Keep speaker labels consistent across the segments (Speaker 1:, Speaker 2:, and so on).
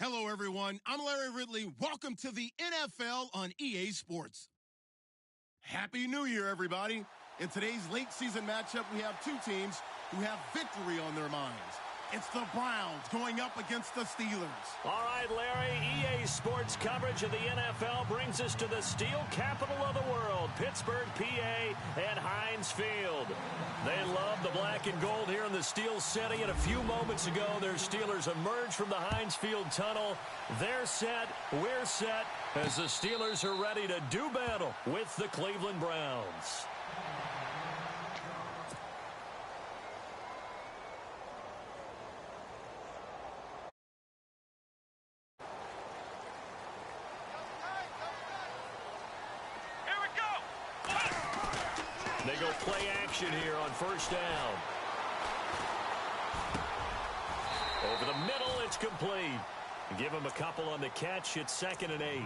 Speaker 1: Hello, everyone. I'm Larry Ridley. Welcome to the NFL on EA Sports. Happy New Year, everybody. In today's late season matchup, we have two teams who have victory on their minds. It's the Browns going up against the Steelers.
Speaker 2: All right, Larry, EA Sports coverage of the NFL brings us to the steel capital of the world, Pittsburgh, PA, and Heinz Field. They love the black and gold here in the Steel City, and a few moments ago, their Steelers emerged from the Heinz Field tunnel. They're set, we're set, as the Steelers are ready to do battle with the Cleveland Browns. They go play action here on first down. Over the middle, it's complete. Give him a couple on the catch. It's 2nd and 8.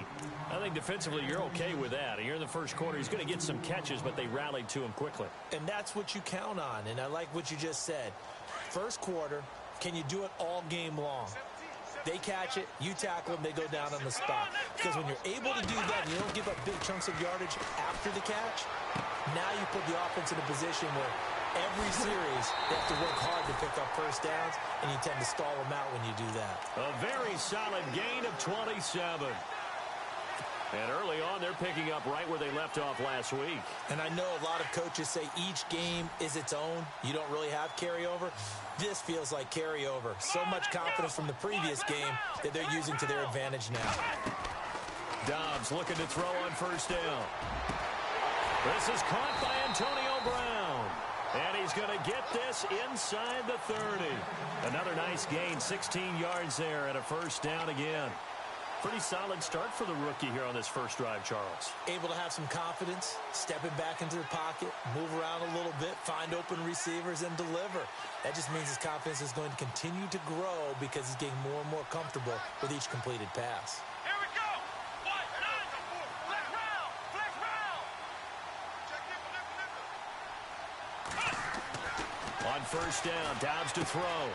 Speaker 2: I think defensively you're okay with that. Here in the first quarter, he's going to get some catches, but they rallied to him quickly.
Speaker 3: And that's what you count on, and I like what you just said. First quarter, can you do it all game long? They catch it, you tackle them, they go down on the spot. Because when you're able to do that and you don't give up big chunks of yardage after the catch, now you put the offense in a position where every series they have to work hard to pick up first downs, and you tend to stall them out when you do that.
Speaker 2: A very solid gain of 27. And early on, they're picking up right where they left off last week.
Speaker 3: And I know a lot of coaches say each game is its own. You don't really have carryover. This feels like carryover. So much confidence from the previous game that they're using to their advantage now.
Speaker 2: Dobbs looking to throw on first down. This is caught by Antonio Brown. And he's going to get this inside the 30. Another nice gain, 16 yards there and a first down again. Pretty solid start for the rookie here on this first drive, Charles.
Speaker 3: Able to have some confidence, stepping back into the pocket, move around a little bit, find open receivers, and deliver. That just means his confidence is going to continue to grow because he's getting more and more comfortable with each completed pass.
Speaker 4: Here we go! Flex round! Flex round!
Speaker 2: On first down, Dobbs to throw.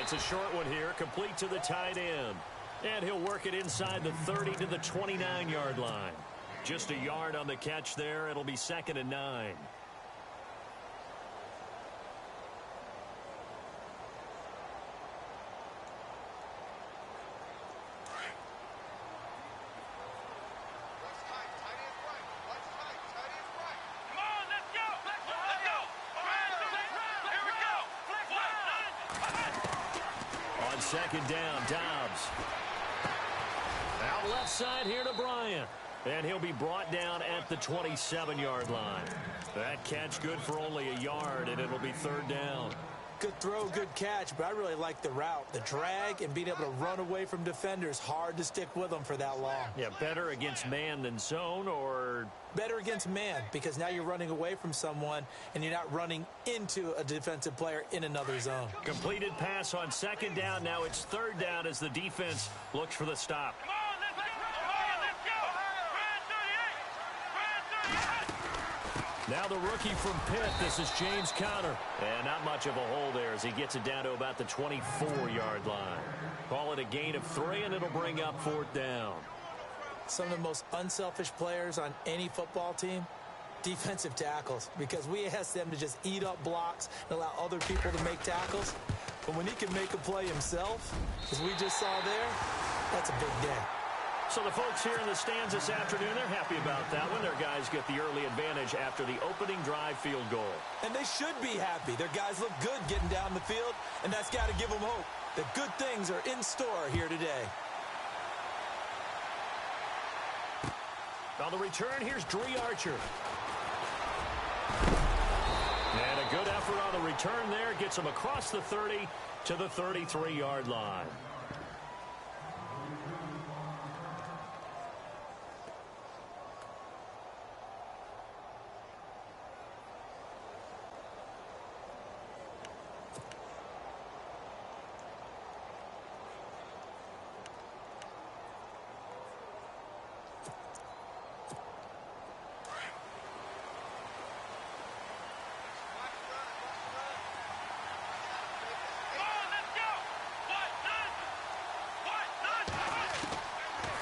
Speaker 2: It's a short one here, complete to the tight end. And he'll work it inside the 30 to the 29-yard line. Just a yard on the catch there. It'll be 2nd and 9. On second down, Dobbs. Out left side here to Bryant. And he'll be brought down at the 27-yard line. That catch good for only a yard, and it'll be 3rd down.
Speaker 3: Good throw, good catch, but I really like the route. The drag and being able to run away from defenders. Hard to stick with them for that long.
Speaker 2: Yeah, better against man than zone, or?
Speaker 3: Better against man, because now you're running away from someone and you're not running into a defensive player in another zone.
Speaker 2: Completed pass on 2nd down. Now it's 3rd down as the defense looks for the stop. Now the rookie from Pitt, this is James Conner. And not much of a hole there as he gets it down to about the 24-yard line. Call it a gain of 3, and it'll bring up 4th down.
Speaker 3: Some of the most unselfish players on any football team, defensive tackles, because we ask them to just eat up blocks and allow other people to make tackles. But when he can make a play himself, as we just saw there, that's a big day.
Speaker 2: So the folks here in the stands this afternoon, they're happy about that one. Their guys get the early advantage after the opening drive field goal.
Speaker 3: And they should be happy. Their guys look good getting down the field, and that's got to give them hope that good things are in store here today.
Speaker 2: On the return, here's Dree Archer. And a good effort on the return there. Gets him across the 30 to the 33-yard line.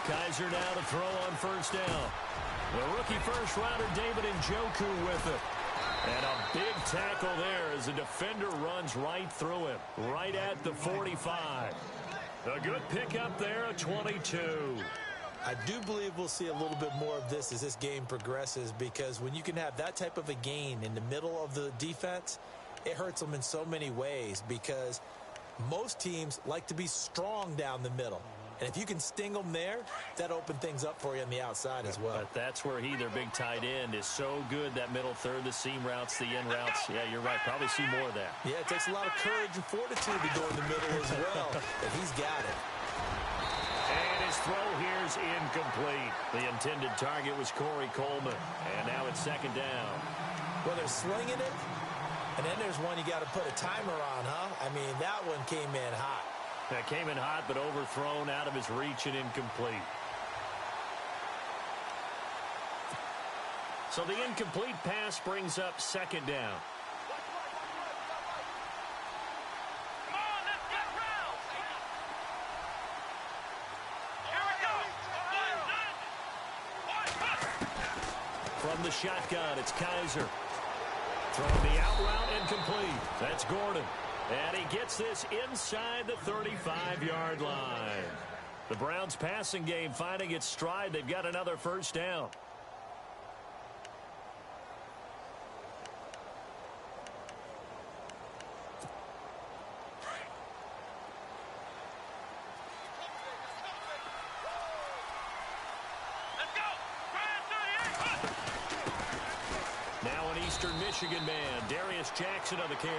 Speaker 2: Kaiser now to throw on first down. The rookie first-rounder David Njoku with it. And a big tackle there as the defender runs right through him, right at the 45. A good pickup there, a 22.
Speaker 3: I do believe we'll see a little bit more of this as this game progresses, because when you can have that type of a gain in the middle of the defense, it hurts them in so many ways, because most teams like to be strong down the middle. And if you can sting them there, that opens things up for you on the outside as well.
Speaker 2: But that's where their big tight end, is so good, that middle third, the seam routes, the in routes. Yeah, you're right. Probably see more of that.
Speaker 3: Yeah, it takes a lot of courage and fortitude to go in the middle as well. But he's got it.
Speaker 2: And his throw here is incomplete. The intended target was Corey Coleman. And now it's second down.
Speaker 3: Well, they're slinging it. And then there's one you got to put a timer on, huh? I mean, that one came in hot.
Speaker 2: That came in hot, but overthrown out of his reach and incomplete. So the incomplete pass brings up second down.
Speaker 4: Come on, let's get round. Here we go.
Speaker 2: From the shotgun, it's Kaiser. Throwing the out route, incomplete. That's Gordon. And he gets this inside the 35-yard line. The Browns' passing game finding its stride. They've got another first down.
Speaker 4: Let's go.
Speaker 2: Now an Eastern Michigan man, Darius Jackson on the carry.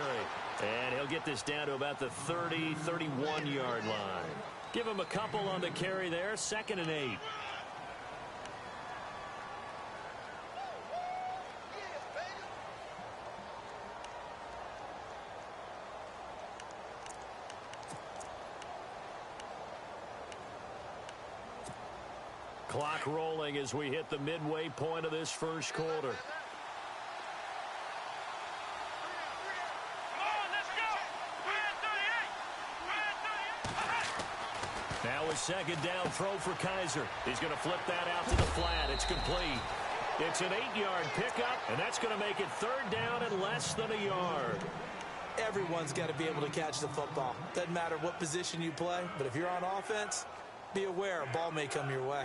Speaker 2: And he'll get this down to about the 30, 31-yard line. Give him a couple on the carry there, 2nd and 8. Clock rolling as we hit the midway point of this first quarter. Now a second down throw for Kaiser. He's going to flip that out to the flat. It's complete. It's an 8-yard pickup, and that's going to make it third down and less than a yard.
Speaker 3: Everyone's got to be able to catch the football. Doesn't matter what position you play, but if you're on offense, be aware a ball may come your way.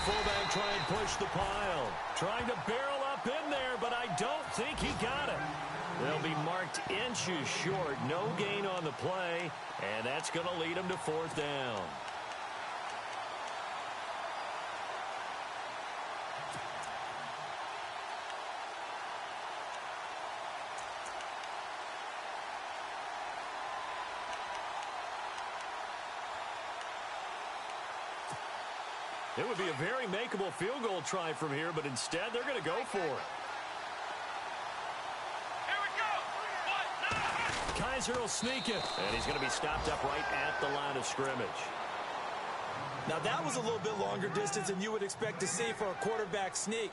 Speaker 2: Fullback try and push the pile. Trying to barrel up in there, but I don't think he got it. They'll be marked inches short. No gain on the play, and that's going to lead them to fourth down. It would be a very makeable field goal try from here, but instead they're going to go for it.
Speaker 4: Here we go.
Speaker 2: Kaiser will sneak it, and he's going to be stopped up right at the line of scrimmage.
Speaker 3: Now that was a little bit longer distance than you would expect to see for a quarterback sneak.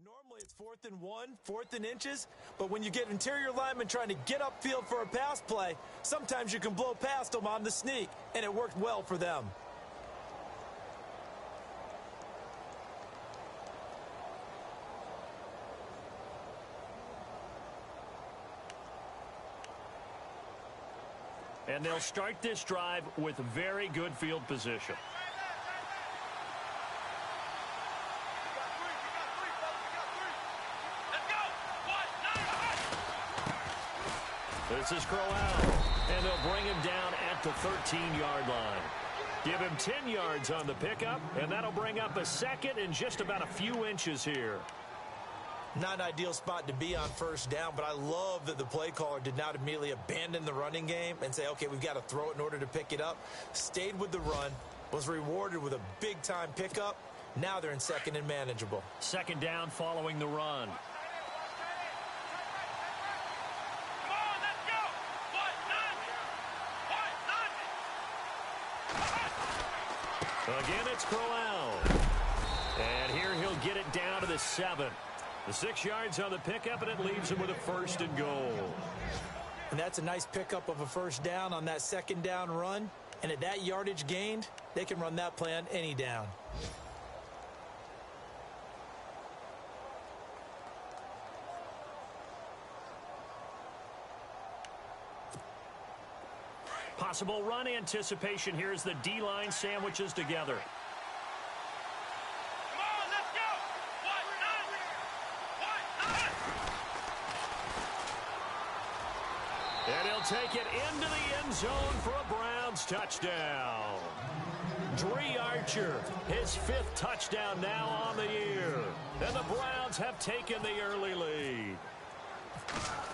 Speaker 3: Normally it's 4th and 1, 4th and inches, but when you get interior linemen trying to get upfield for a pass play, sometimes you can blow past them on the sneak, and it worked well for them.
Speaker 2: And they'll start this drive with very good field position. This is Crowell, and they'll bring him down at the 13-yard line. Give him 10 yards on the pickup, and that'll bring up a second and just about a few inches here.
Speaker 3: Not an ideal spot to be on first down, but I love that the play caller did not immediately abandon the running game and say, okay, we've got to throw it in order to pick it up. Stayed with the run, was rewarded with a big-time pickup. Now they're in second and manageable.
Speaker 2: Second down following the run. Again, it's Crowell. And here he'll get it down to the 7. The 6 yards on the pickup, and it leaves him with a first and goal.
Speaker 3: And that's a nice pickup of a first down on that second down run. And at that yardage gained, they can run that play on any down.
Speaker 2: Possible run anticipation here as the D-line sandwiches together.
Speaker 4: Come on, let's go!
Speaker 2: And he'll take it into the end zone for a Browns touchdown. Dree Archer, his 5th touchdown now on the year. And the Browns have taken the early lead.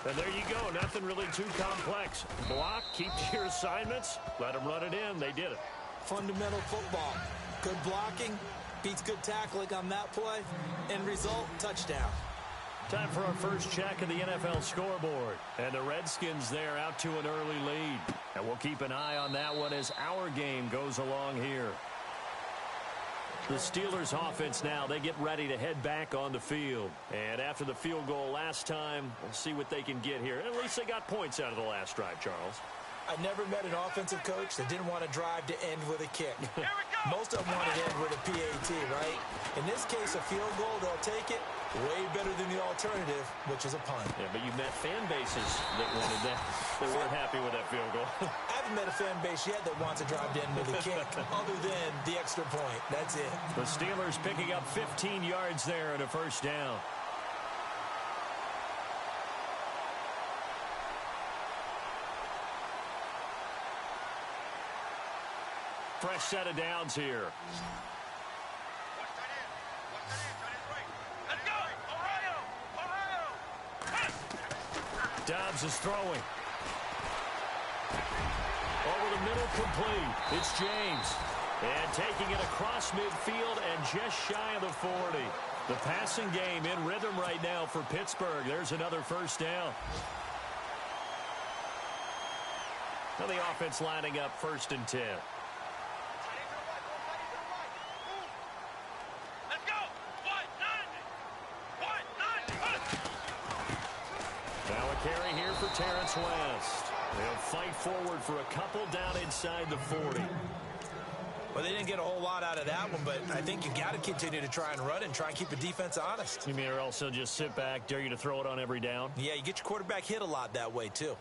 Speaker 2: And there you go. Nothing really too complex. Block, keep your assignments, let them run it in. They did it.
Speaker 3: Fundamental football. Good blocking, beats good tackling on that play. End result, touchdown.
Speaker 2: Time for our first check of the NFL scoreboard. And the Redskins there out to an early lead. And we'll keep an eye on that one as our game goes along here. The Steelers offense now, they get ready to head back on the field. And after the field goal last time, we'll see what they can get here. At least they got points out of the last drive, Charles.
Speaker 3: I never met an offensive coach that didn't want to drive to end with a kick. Most of them want to end with a PAT, right? In this case, a field goal, they'll take it. Way better than the alternative, which is a punt.
Speaker 2: Yeah, but you've met fan bases that wanted that. They weren't happy with that field goal.
Speaker 3: I haven't met a fan base yet that wants to drive to end with a kick, other than the extra point. That's it.
Speaker 2: The Steelers picking up 15 yards there and a first down. Fresh set of downs here. Dobbs is throwing. Over the middle, complete. It's James. And taking it across midfield and just shy of the 40. The passing game in rhythm right now for Pittsburgh. There's another first down. Now the offense lining up 1st and 10. Carry here for Terrence West. They'll fight forward for a couple down inside the 40.
Speaker 3: Well, they didn't get a whole lot out of that one, but I think you got to continue to try and run and try and keep the defense honest.
Speaker 2: You mean or else they'll just sit back, dare you to throw it on every down?
Speaker 3: Yeah, you get your quarterback hit a lot that way, too.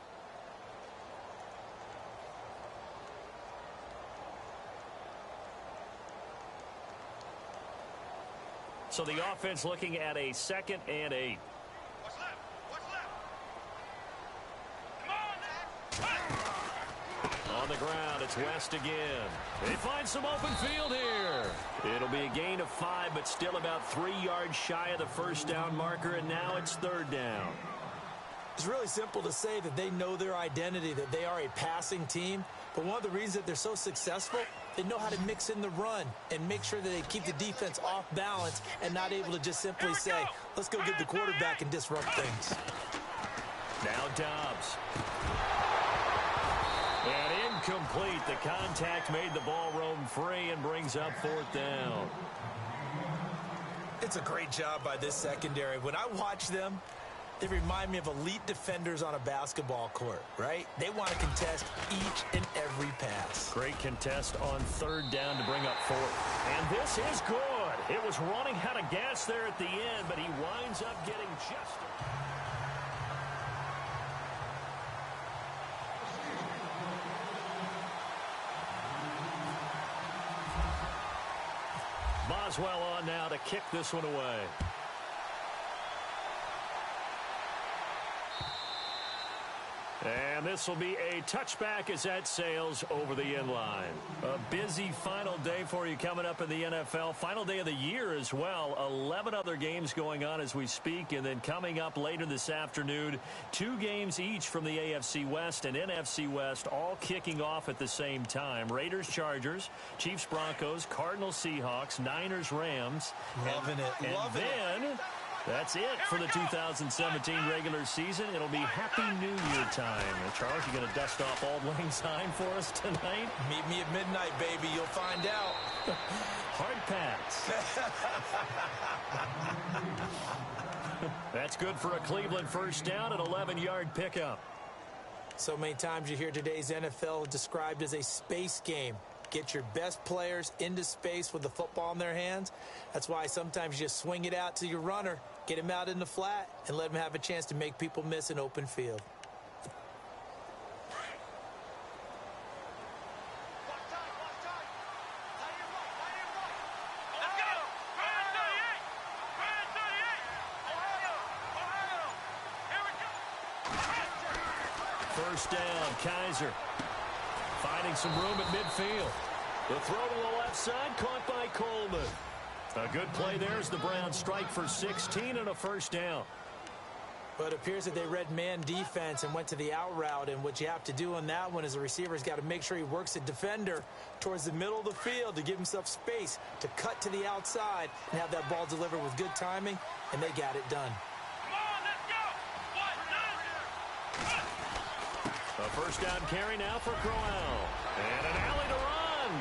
Speaker 2: So the offense looking at a 2nd and 8. On the ground, it's West again. They find some open field here. It'll be a gain of 5, but still about 3 yards shy of the first down marker, and now it's 3rd down.
Speaker 3: It's really simple to say that they know their identity, that they are a passing team. But one of the reasons that they're so successful, they know how to mix in the run and make sure that they keep the defense off balance and not able to just simply say, let's go get the quarterback and disrupt things.
Speaker 2: Now Dobbs. And incomplete. The contact made the ball roam free and brings up 4th down.
Speaker 3: It's a great job by this secondary. When I watch them, they remind me of elite defenders on a basketball court, right? They want to contest each and every pass.
Speaker 2: Great contest on 3rd down to bring up 4th. And this is good. It was running out of gas there at the end, but he winds up getting just... Boswell on now to kick this one away. And this will be a touchback as that sails over the end line. A busy final day for you coming up in the NFL. Final day of the year as well. 11 other games going on as we speak. And then coming up later this afternoon, 2 games each from the AFC West and NFC West, all kicking off at the same time. Raiders, Chargers, Chiefs, Broncos, Cardinals, Seahawks, Niners, Rams.
Speaker 3: Loving it.
Speaker 2: And then that's it for the 2017 regular season. It'll be Happy New Year time. Charles, you going to dust off Auld Lang Syne for us tonight?
Speaker 3: Meet me at midnight, baby. You'll find out.
Speaker 2: Hard pass. That's good for a Cleveland first down, an 11-yard pickup.
Speaker 3: So many times you hear today's NFL described as a space game. Get your best players into space with the football in their hands. That's why sometimes you just swing it out to your runner, get him out in the flat, and let him have a chance to make people miss an open field.
Speaker 2: First down, Kaiser. Finding some room at midfield. The throw to the left side, caught by Coleman. A good play there as the Browns strike for 16 and a first down.
Speaker 3: But it appears that they read man defense and went to the out route. And what you have to do on that one is the receiver's got to make sure he works a defender towards the middle of the field to give himself space to cut to the outside and have that ball delivered with good timing. And they got it done.
Speaker 2: A first down carry now for Crowell. And an alley to run.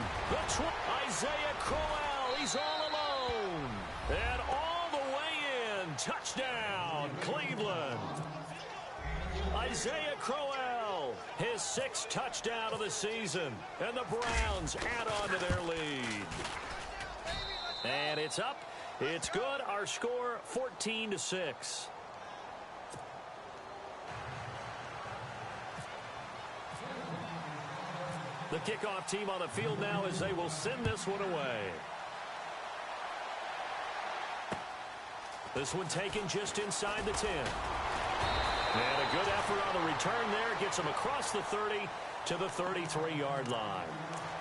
Speaker 2: Isaiah Crowell, he's all alone. And all the way in. Touchdown, Cleveland. Isaiah Crowell, his 6th touchdown of the season. And the Browns add on to their lead. And it's up. It's good. Our score, 14-6. The kickoff team on the field now as they will send this one away. This one taken just inside the 10. And a good effort on the return there. Gets them across the 30 to the 33-yard line.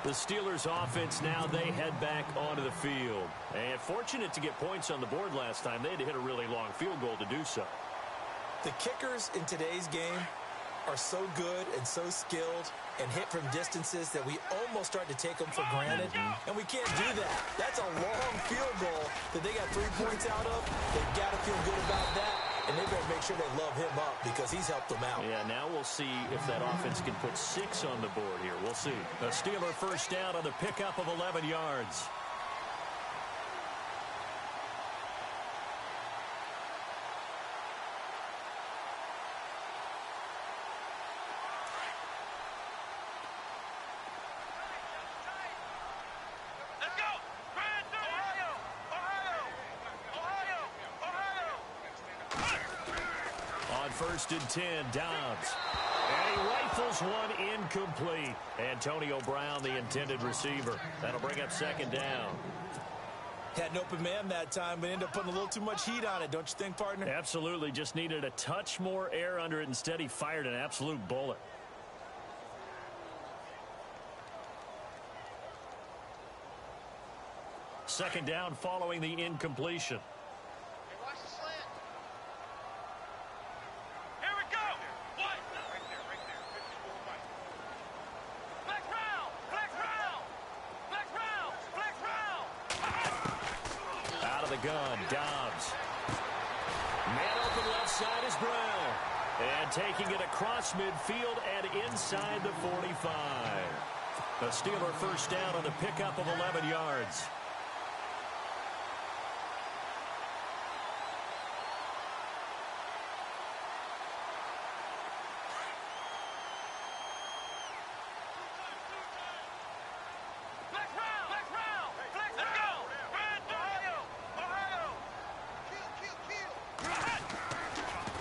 Speaker 2: The Steelers offense now, they head back onto the field. And fortunate to get points on the board last time. They had to hit a really long field goal to do so.
Speaker 3: The kickers in today's game are so good and so skilled and hit from distances that we almost start to take them for granted, and we can't do that. That's a long field goal that they got 3 points out of. They've got to feel good about that, and they better make sure they love him up because he's helped them out.
Speaker 2: Yeah, now we'll see if that offense can put 6 on the board here. We'll see. A Steeler first down on the pickup of 11 yards. First and 10, Dobbs. And he rifles one incomplete. Antonio Brown, the intended receiver. That'll bring up second down.
Speaker 3: Had an open man that time, but ended up putting a little too much heat on it, don't you think, partner?
Speaker 2: Absolutely. Just needed a touch more air under it. Instead, he fired an absolute bullet. Second down following the incompletion. Gun, Dobbs. Man open left side is Brown. And taking it across midfield and inside the 45. The Steeler first down on the pickup of 11 yards.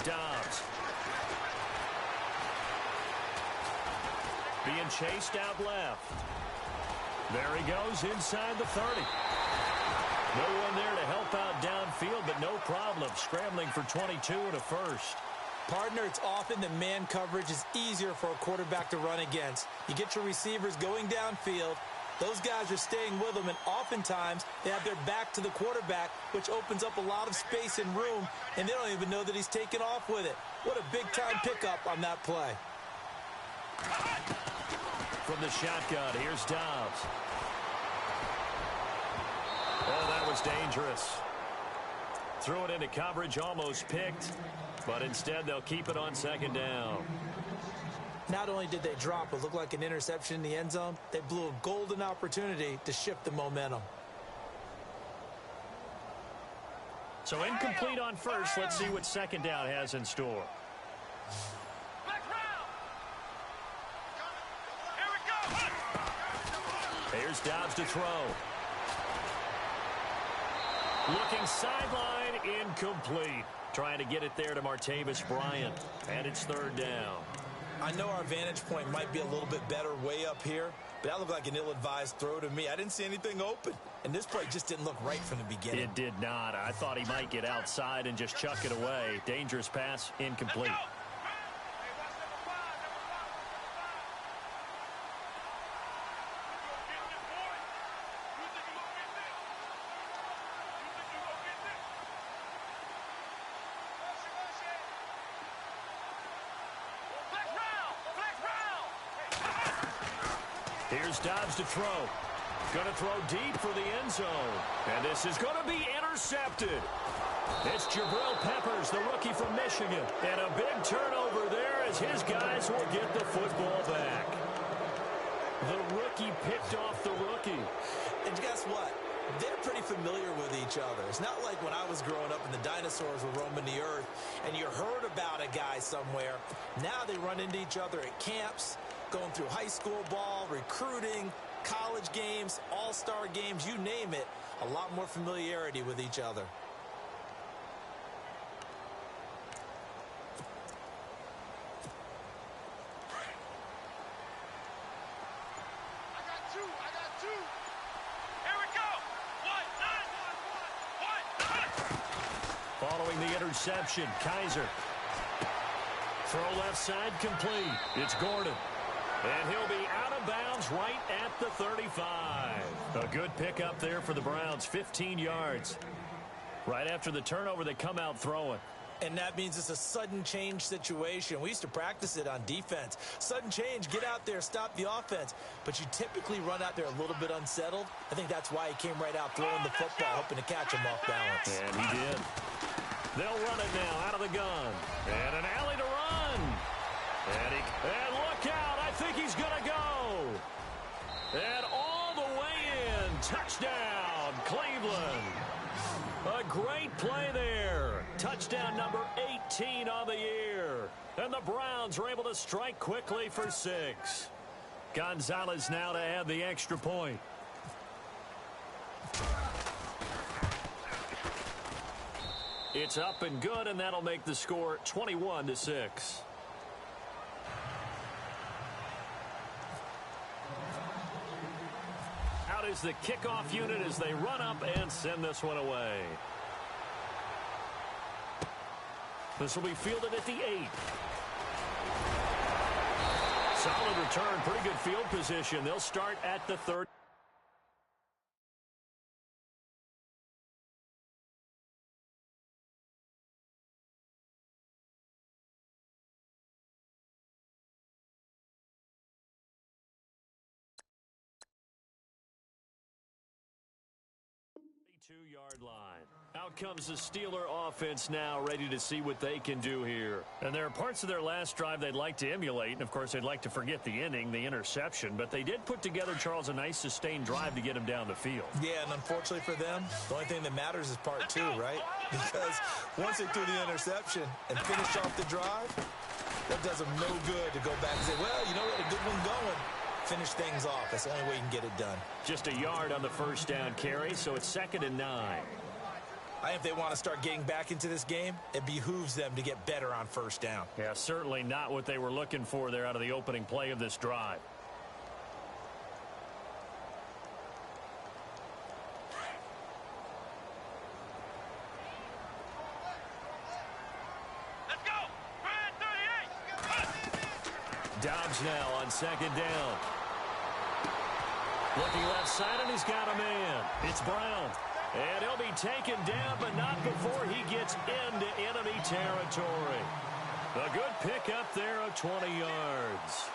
Speaker 2: Dobbs. Being chased out left. There he goes inside the 30. No one there to help out downfield, but no problem. Scrambling for 22 and a first.
Speaker 3: Partner, it's often that man coverage is easier for a quarterback to run against. You get your receivers going downfield. Those guys are staying with them, and oftentimes they have their back to the quarterback, which opens up a lot of space and room, and they don't even know that he's taken off with it. What a big-time pickup on that play.
Speaker 2: From the shotgun, here's Dobbs. Oh, that was dangerous. Threw it into coverage, almost picked, but instead they'll keep it on second down.
Speaker 3: Not only did they drop what looked like an interception in the end zone, they blew a golden opportunity to shift the momentum.
Speaker 2: So incomplete on first. Let's see what second down has in store. Here's Dobbs to throw. Looking sideline, incomplete. Trying to get it there to Martavis Bryant. And it's third down.
Speaker 3: I know our vantage point might be a little bit better way up here, but that looked like an ill-advised throw to me. I didn't see anything open, and this play just didn't look right from the beginning.
Speaker 2: It did not. I thought he might get outside and just chuck it away. Dangerous pass, incomplete. Here's Dobbs to throw. Going to throw deep for the end zone. And this is going to be intercepted. It's Jabril Peppers, the rookie from Michigan. And a big turnover there as his guys will get the football back. The rookie picked off the rookie.
Speaker 3: And guess what? They're pretty familiar with each other. It's not like when I was growing up and the dinosaurs were roaming the earth and you heard about a guy somewhere. Now they run into each other at camps, going through high school ball, recruiting, college games, all-star games, you name it. A lot more familiarity with each other.
Speaker 2: Following the interception, Kaiser. Throw left side complete. It's Gordon. And he'll be out of bounds right at the 35. A good pickup there for the Browns, 15 yards. Right after the turnover, they come out throwing.
Speaker 3: And that means it's a sudden change situation. We used to practice it on defense. Sudden change, get out there, stop the offense. But you typically run out there a little bit unsettled. I think that's why he came right out throwing the football, hoping to catch him off balance.
Speaker 2: And he did. They'll run it now out of the gun. And an alley to run. And look out. I think he's going to go. And all the way in. Touchdown, Cleveland. A great play there. Touchdown number 18 on the year. And the Browns are able to strike quickly for 6. Gonzalez now to add the extra point. It's up and good, and that'll make the score 21-6. Out is the kickoff unit as they run up and send this one away. This will be fielded at the 8. Solid return, pretty good field position. They'll start at the 30. Two-yard line. Out comes the Steeler offense now, ready to see what they can do here. And there are parts of their last drive they'd like to emulate, and of course they'd like to forget the inning, the interception, but they did put together, Charles, a nice sustained drive to get him down the field.
Speaker 3: Yeah, and unfortunately for them, the only thing that matters is part 2, right? Because once they threw the interception and finished off the drive, that does them no good to go back and say, well, you know, we had a good one going. Finish things off. That's the only way you can get it done.
Speaker 2: Just a yard on the first down carry, so it's 2nd and 9.
Speaker 3: I think if they want to start getting back into this game, it behooves them to get better on first down.
Speaker 2: Yeah, certainly not what they were looking for there out of the opening play of this drive. Dobbs now on second down. Looking left side, and he's got a man. It's Brown. And he'll be taken down, but not before he gets into enemy territory. A good pickup there of 20 yards.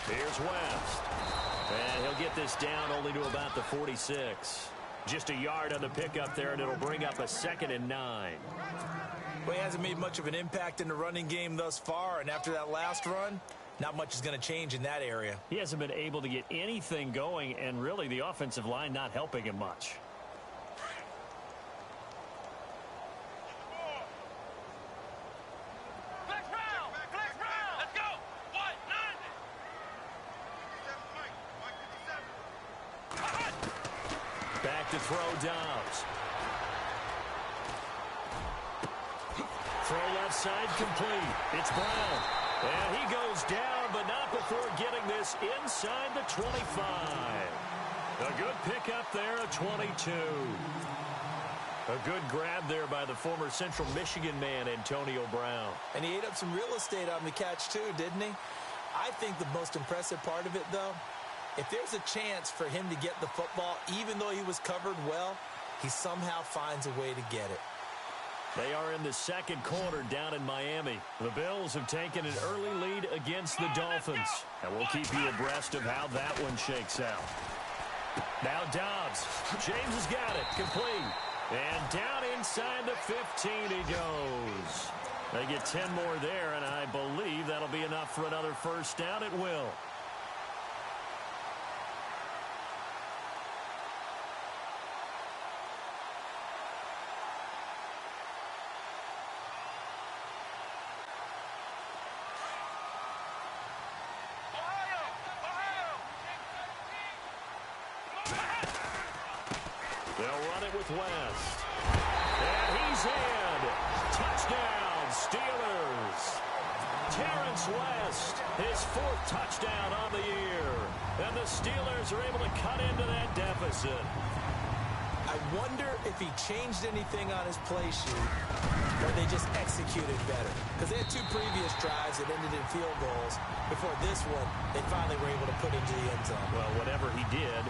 Speaker 2: Here's West. And he'll get this down only to about the 46. Just a yard on the pickup there, and it'll bring up a 2nd and 9.
Speaker 3: Well, he hasn't made much of an impact in the running game thus far, and after that last run, not much is going to change in that area.
Speaker 2: He hasn't been able to get anything going, and really the offensive line not helping him much. Back to throw Dobbs. Throw left side complete. It's Brown. And he goes down, but not before getting this inside the 25. A good pickup there at 22. A good grab there by the former Central Michigan man, Antonio Brown.
Speaker 3: And he ate up some real estate on the catch, too, didn't he? I think the most impressive part of it, though, if there's a chance for him to get the football, even though he was covered well, he somehow finds a way to get it.
Speaker 2: They are in the second quarter down in Miami. The Bills have taken an early lead against the Dolphins. And we'll keep you abreast of how that one shakes out. Now Dobbs. James has got it. Complete. And down inside the 15 he goes. They get 10 more there, and I believe that'll be enough for another first down. It will. They'll run it with West. And he's in. Touchdown, Steelers. Terrence West, his 4th touchdown on the year. And the Steelers are able to cut into that deficit.
Speaker 3: I wonder if he changed anything on his play sheet or they just executed better. Because they had 2 previous drives that ended in field goals. Before this one, they finally were able to put into the end zone.
Speaker 2: Well, whatever he did,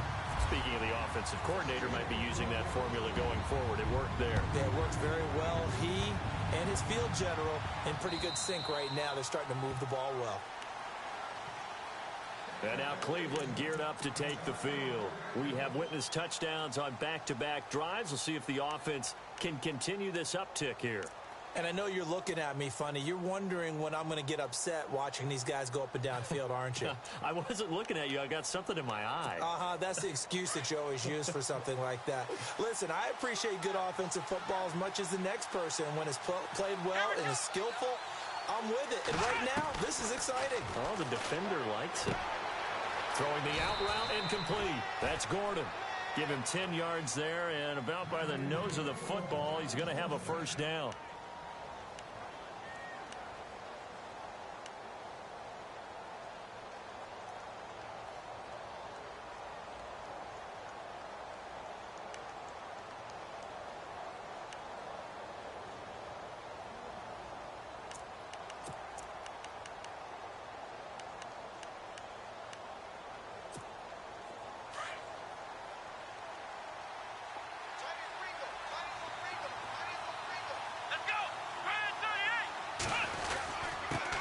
Speaker 2: speaking of the offensive coordinator, might be using that formula going forward. It worked there.
Speaker 3: Yeah, it worked very well. He and his field general in pretty good sync right now. They're starting to move the ball well.
Speaker 2: And now Cleveland geared up to take the field. We have witnessed touchdowns on back-to-back drives. We'll see if the offense can continue this uptick here.
Speaker 3: And I know you're looking at me funny. You're wondering when I'm going to get upset watching these guys go up and down field, aren't you?
Speaker 2: I wasn't looking at you. I got something in my eye.
Speaker 3: That's the excuse that you always use for something like that. Listen, I appreciate good offensive football as much as the next person. When it's played well and is skillful, I'm with it. And right now, this is exciting.
Speaker 2: Oh, the defender likes it. Throwing the out route incomplete. That's Gordon. Give him 10 yards there, and about by the nose of the football, he's going to have a first down.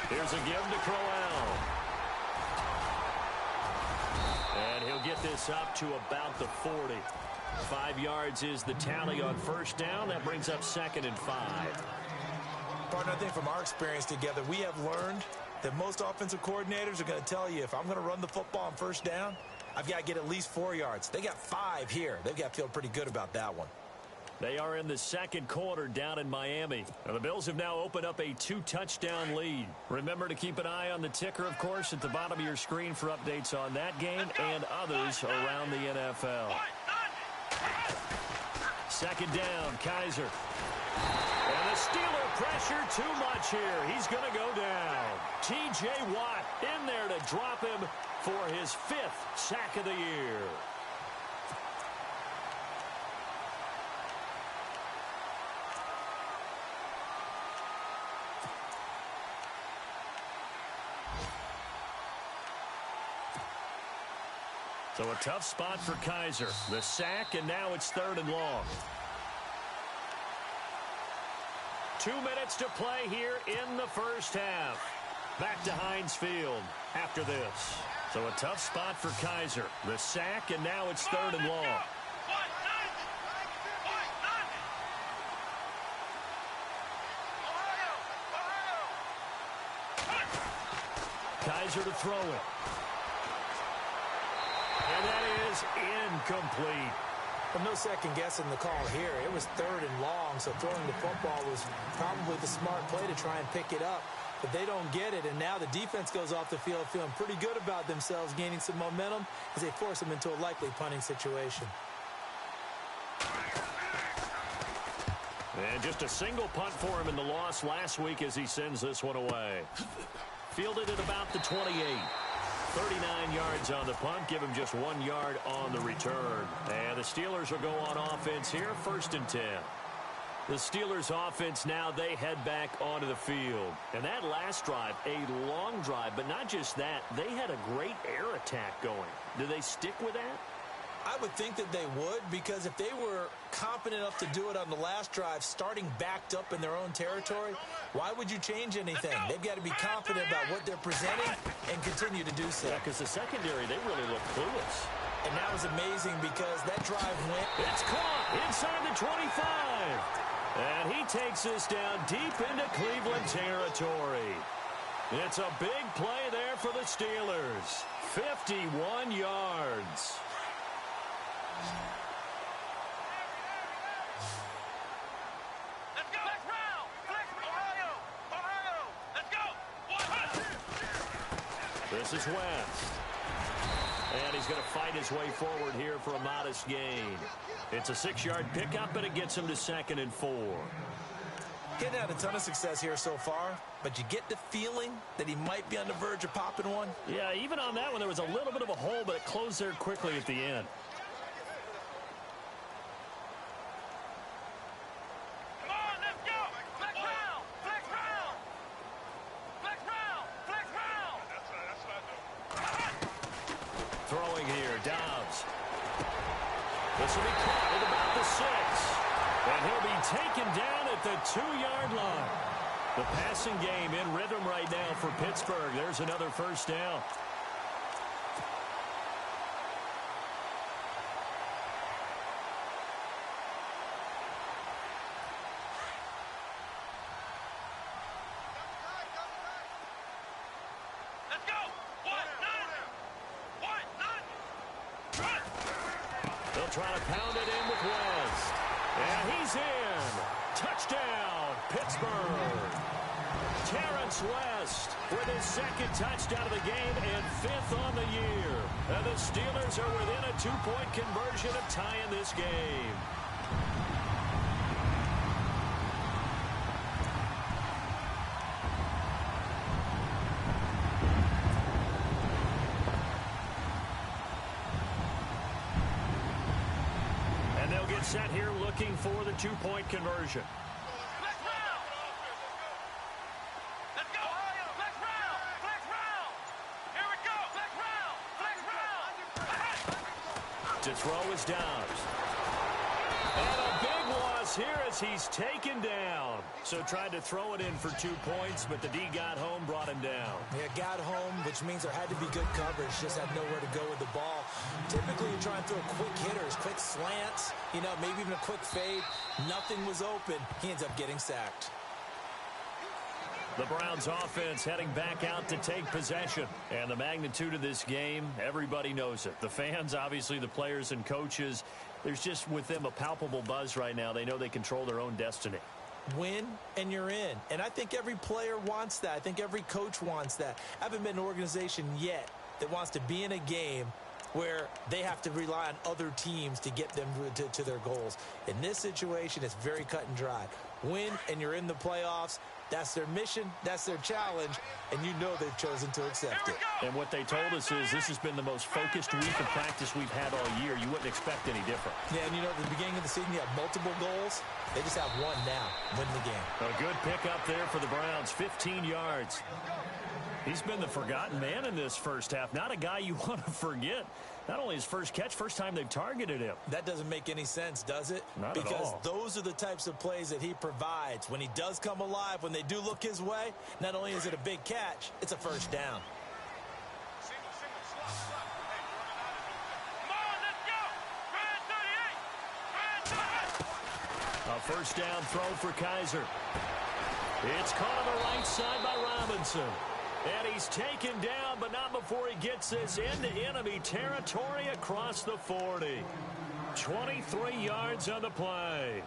Speaker 2: Here's a give to Crowell. And he'll get this up to about the 40. 5 yards is the tally on first down. That brings up 2nd and 5.
Speaker 3: Partner, I think from our experience together, we have learned that most offensive coordinators are going to tell you, if I'm going to run the football on first down, I've got to get at least 4 yards. They got 5 here. They've got to feel pretty good about that one.
Speaker 2: They are in the second quarter down in Miami. And the Bills have now opened up a 2-touchdown lead. Remember to keep an eye on the ticker, of course, at the bottom of your screen for updates on that game and others around the NFL. Second down, Kaiser. And the Steeler pressure too much here. He's going to go down. T.J. Watt in there to drop him for his 5th sack of the year. So a tough spot for Kaiser. The sack, and now it's 3rd and long. 2 minutes to play here in the first half. Back to Heinz Field after this. So a tough spot for Kaiser. The sack, and now it's 3rd and long. Kaiser to throw it. And that is incomplete.
Speaker 3: Well, no second guessing the call here. It was 3rd and long, so throwing the football was probably the smart play to try and pick it up. But they don't get it, and now the defense goes off the field feeling pretty good about themselves, gaining some momentum as they force them into a likely punting situation.
Speaker 2: And just a single punt for him in the loss last week as he sends this one away. Fielded at about the 28. 39 yards on the punt, give him just 1 yard on the return. And the Steelers will go on offense here, 1st and 10. The Steelers offense now, they head back onto the field. And that last drive, a long drive, but not just that, they had a great air attack going. Do they stick with that?
Speaker 3: I would think that they would, because if they were competent enough to do it on the last drive, starting backed up in their own territory, why would you change anything? They've got to be confident about what they're presenting and continue to do so.
Speaker 2: Yeah, because the secondary, they really look clueless.
Speaker 3: And that was amazing because that drive went.
Speaker 2: It's caught inside the 25. And he takes this down deep into Cleveland territory. It's a big play there for the Steelers. 51 yards.
Speaker 4: Let's go. Flex round. Flex Ohio. Ohio. Let's go.
Speaker 2: This is West. And he's going to fight his way forward here for a modest gain. It's a 6-yard pickup, and it gets him to 2nd and 4.
Speaker 3: Getting had a ton of success here so far, but you get the feeling that he might be on the verge of popping one.
Speaker 2: Yeah, even on that one, there was a little bit of a hole, but it closed there quickly at the end.
Speaker 4: Come on, let's go. Flex round. Flex round. Flex round. Flex round. That's what I do.
Speaker 2: Throwing here, Dobbs. This will be caught at about the 6. And he'll be taken down at the 2-yard line. The passing game in rhythm right now for Pittsburgh. There's another first down.
Speaker 4: Let's go. 1-9. 1-9.
Speaker 2: They'll try to pound it in with West. And he's in. Touchdown, Pittsburgh. Terrence West with his 2nd touchdown of the game and 5th on the year. And the Steelers are within a 2-point conversion of tying this game. And they'll get set here looking for the 2-point conversion.
Speaker 4: Flex round. Let's go. Ohio. Flex round. Flex round. Here we go. Flex round.
Speaker 2: To throw is Dobbs. And a big loss here as he's taken down. So tried to throw it in for 2 points, but the D got home, brought him down.
Speaker 3: Yeah, got home, which means there had to be good coverage. Just had nowhere to go with the ball. Typically, you try and throw quick hitters, quick slants, maybe even a quick fade. Nothing was open. He ends up getting sacked.
Speaker 2: The Browns offense heading back out to take possession. And the magnitude of this game, everybody knows it. The fans, obviously the players and coaches, there's just with them a palpable buzz right now. They know they control their own destiny.
Speaker 3: Win and you're in. And I think every player wants that. I think every coach wants that. I haven't been an organization yet that wants to be in a game where they have to rely on other teams to get them to their goals. In this situation, it's very cut and dry. Win, and you're in the playoffs. That's their mission, that's their challenge, and you know they've chosen to accept it.
Speaker 2: And what they told us is this has been the most focused week of practice we've had all year. You wouldn't expect any different.
Speaker 3: Yeah, and you know, at the beginning of the season, you have multiple goals. They just have one now, win the game.
Speaker 2: A good pickup there for the Browns, 15 yards. He's been the forgotten man in this first half. Not a guy you want to forget. Not only his first catch, first time they've targeted him.
Speaker 3: That doesn't make any sense, does it?
Speaker 2: Not at all.
Speaker 3: Because those are the types of plays that he provides. When he does come alive, when they do look his way, not only is it a big catch, it's a first down.
Speaker 2: A first down throw for Kaiser. It's caught on the right side by Robinson. And he's taken down, but not before he gets this into enemy territory across the 40. 23 yards on the play.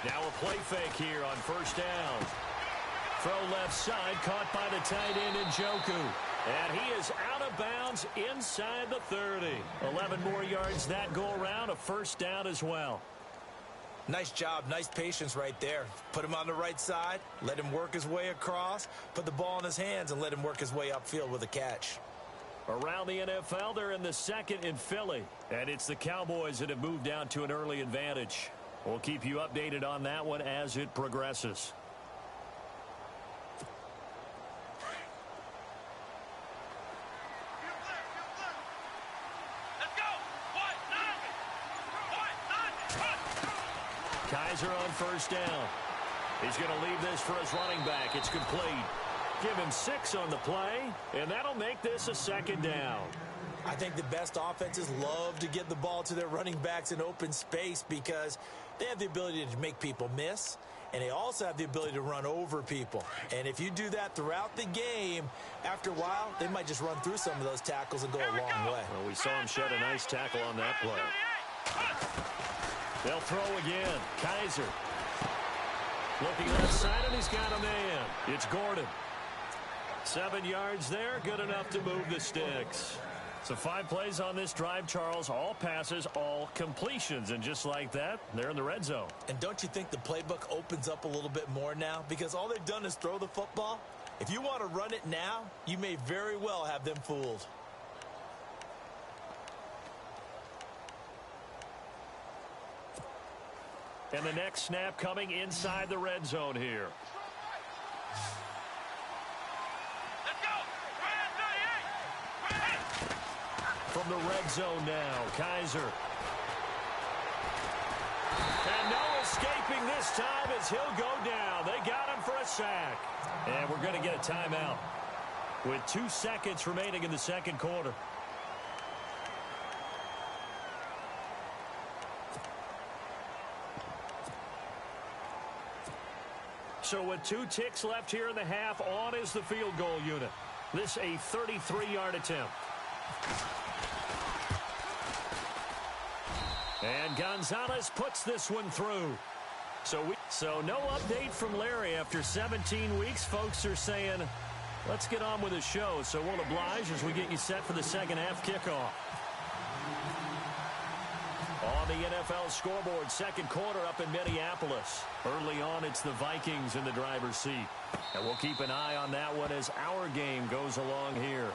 Speaker 2: Now a play fake here on first down. Throw left side, caught by the tight end Njoku. And he is out of bounds inside the 30. 11 more yards that go around, a first down as well.
Speaker 3: Nice job, nice patience right there. Put him on the right side, let him work his way across, put the ball in his hands, and let him work his way upfield with a catch.
Speaker 2: Around the NFL, they're in the second in Philly. And it's the Cowboys that have moved down to an early advantage. We'll keep you updated on that one as it progresses. Kaiser on first down. He's going to leave this for his running back. It's complete. Give him 6 on the play, and that'll make this a second down.
Speaker 3: I think the best offenses love to get the ball to their running backs in open space because they have the ability to make people miss, and they also have the ability to run over people. And if you do that throughout the game, after a while, they might just run through some of those tackles and go a long way.
Speaker 2: Well, we saw him shed a nice tackle on that play. They'll throw again. Kaiser. Looking left side, and he's got a man. It's Gordon. 7 yards there, good enough to move the sticks. So 5 plays on this drive, Charles. All passes, all completions. And just like that, they're in the red zone.
Speaker 3: And don't you think the playbook opens up a little bit more now? Because all they've done is throw the football. If you want to run it now, you may very well have them fooled.
Speaker 2: And the next snap coming inside the red zone here. From the red zone now, Kaiser. And no escaping this time as he'll go down. They got him for a sack. And we're going to get a timeout with 2 seconds remaining in the second quarter. So with 2 ticks left here in the half, on is the field goal unit. This a 33-yard attempt. And Gonzalez puts this one through. So no update from Larry after 17 weeks. Folks are saying, let's get on with the show. So we'll oblige as we get you set for the second half kickoff. On the NFL scoreboard, second quarter up in Minneapolis. Early on, it's the Vikings in the driver's seat. And we'll keep an eye on that one as our game goes along here.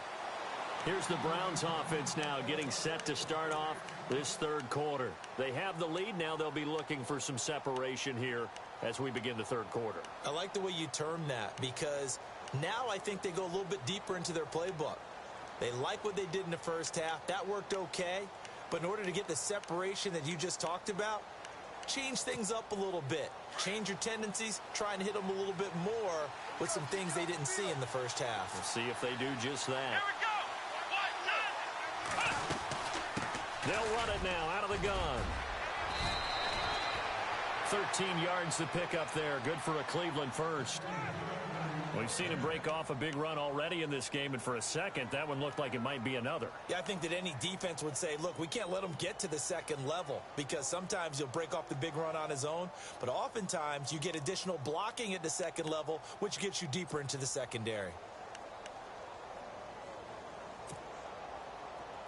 Speaker 2: Here's the Browns offense now getting set to start off this third quarter. They have the lead. Now they'll be looking for some separation here as we begin the third quarter.
Speaker 3: I like the way you term that because now I think they go a little bit deeper into their playbook. They like what they did in the first half. That worked okay. But in order to get the separation that you just talked about, change things up a little bit. Change your tendencies. Try and hit them a little bit more with some things they didn't see in the first half.
Speaker 2: We'll see if they do just that. They'll run it now out of the gun. 13 yards to pick up there. Good for a Cleveland first. We've seen him break off a big run already in this game, and for a second, that one looked like it might be another.
Speaker 3: Yeah, I think that any defense would say, look, we can't let him get to the second level, because sometimes he'll break off the big run on his own, but oftentimes you get additional blocking at the second level, which gets you deeper into the secondary.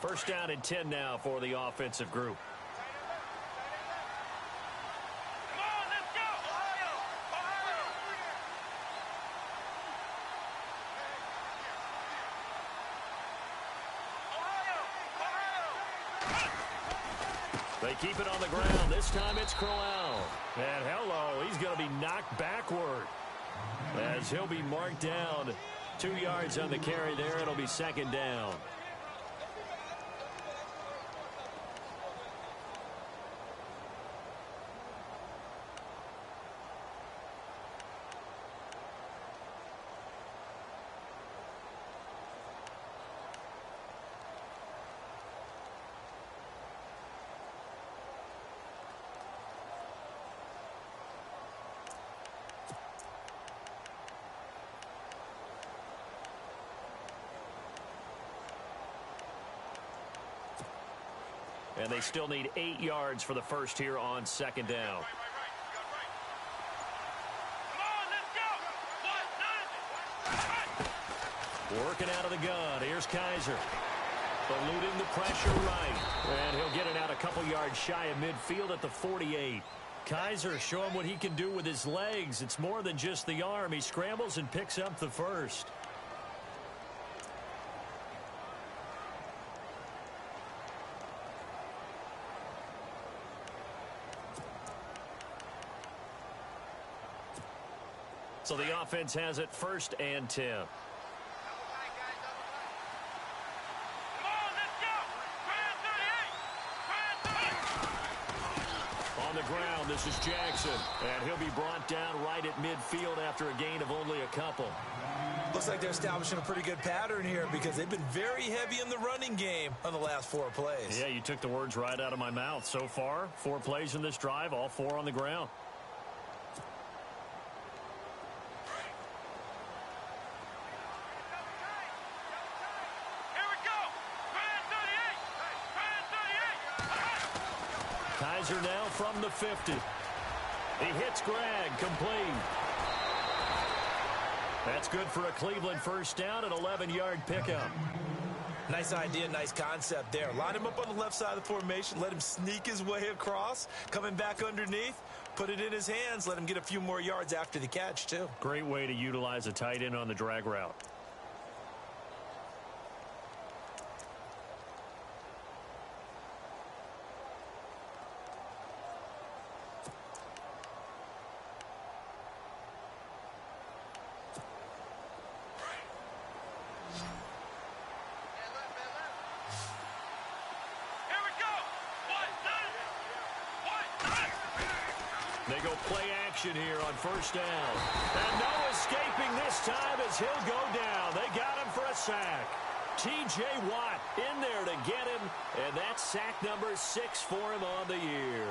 Speaker 2: First down and 10 now for the offensive group. They keep it on the ground. This time it's Crowell. And hello, he's going to be knocked backward as he'll be marked down. 2 yards on the carry there. It'll be second down. And they still need 8 yards for the first here on second down. Working out of the gun. Here's Kaiser. Eluding the pressure right. And he'll get it out a couple yards shy of midfield at the 48. Kaiser showing what he can do with his legs. It's more than just the arm. He scrambles and picks up the first. So the offense has it first and 10. On the ground, this is Jackson. And he'll be brought down right at midfield after a gain of only a couple.
Speaker 3: Looks like they're establishing a pretty good pattern here because they've been very heavy in the running game on the last 4 plays.
Speaker 2: Yeah, you took the words right out of my mouth. So far, 4 plays in this drive, all 4 on the ground. Kaiser now from the 50. He hits Greg, complete. That's good for a Cleveland first down, an 11-yard pickup.
Speaker 3: Nice idea, nice concept there. Line him up on the left side of the formation, let him sneak his way across, coming back underneath, put it in his hands, let him get a few more yards after the catch, too.
Speaker 2: Great way to utilize a tight end on the drag route. They go play action here on first down. And no escaping this time as he'll go down. They got him for a sack. T.J. Watt in there to get him. And that's sack number 6 for him on the year.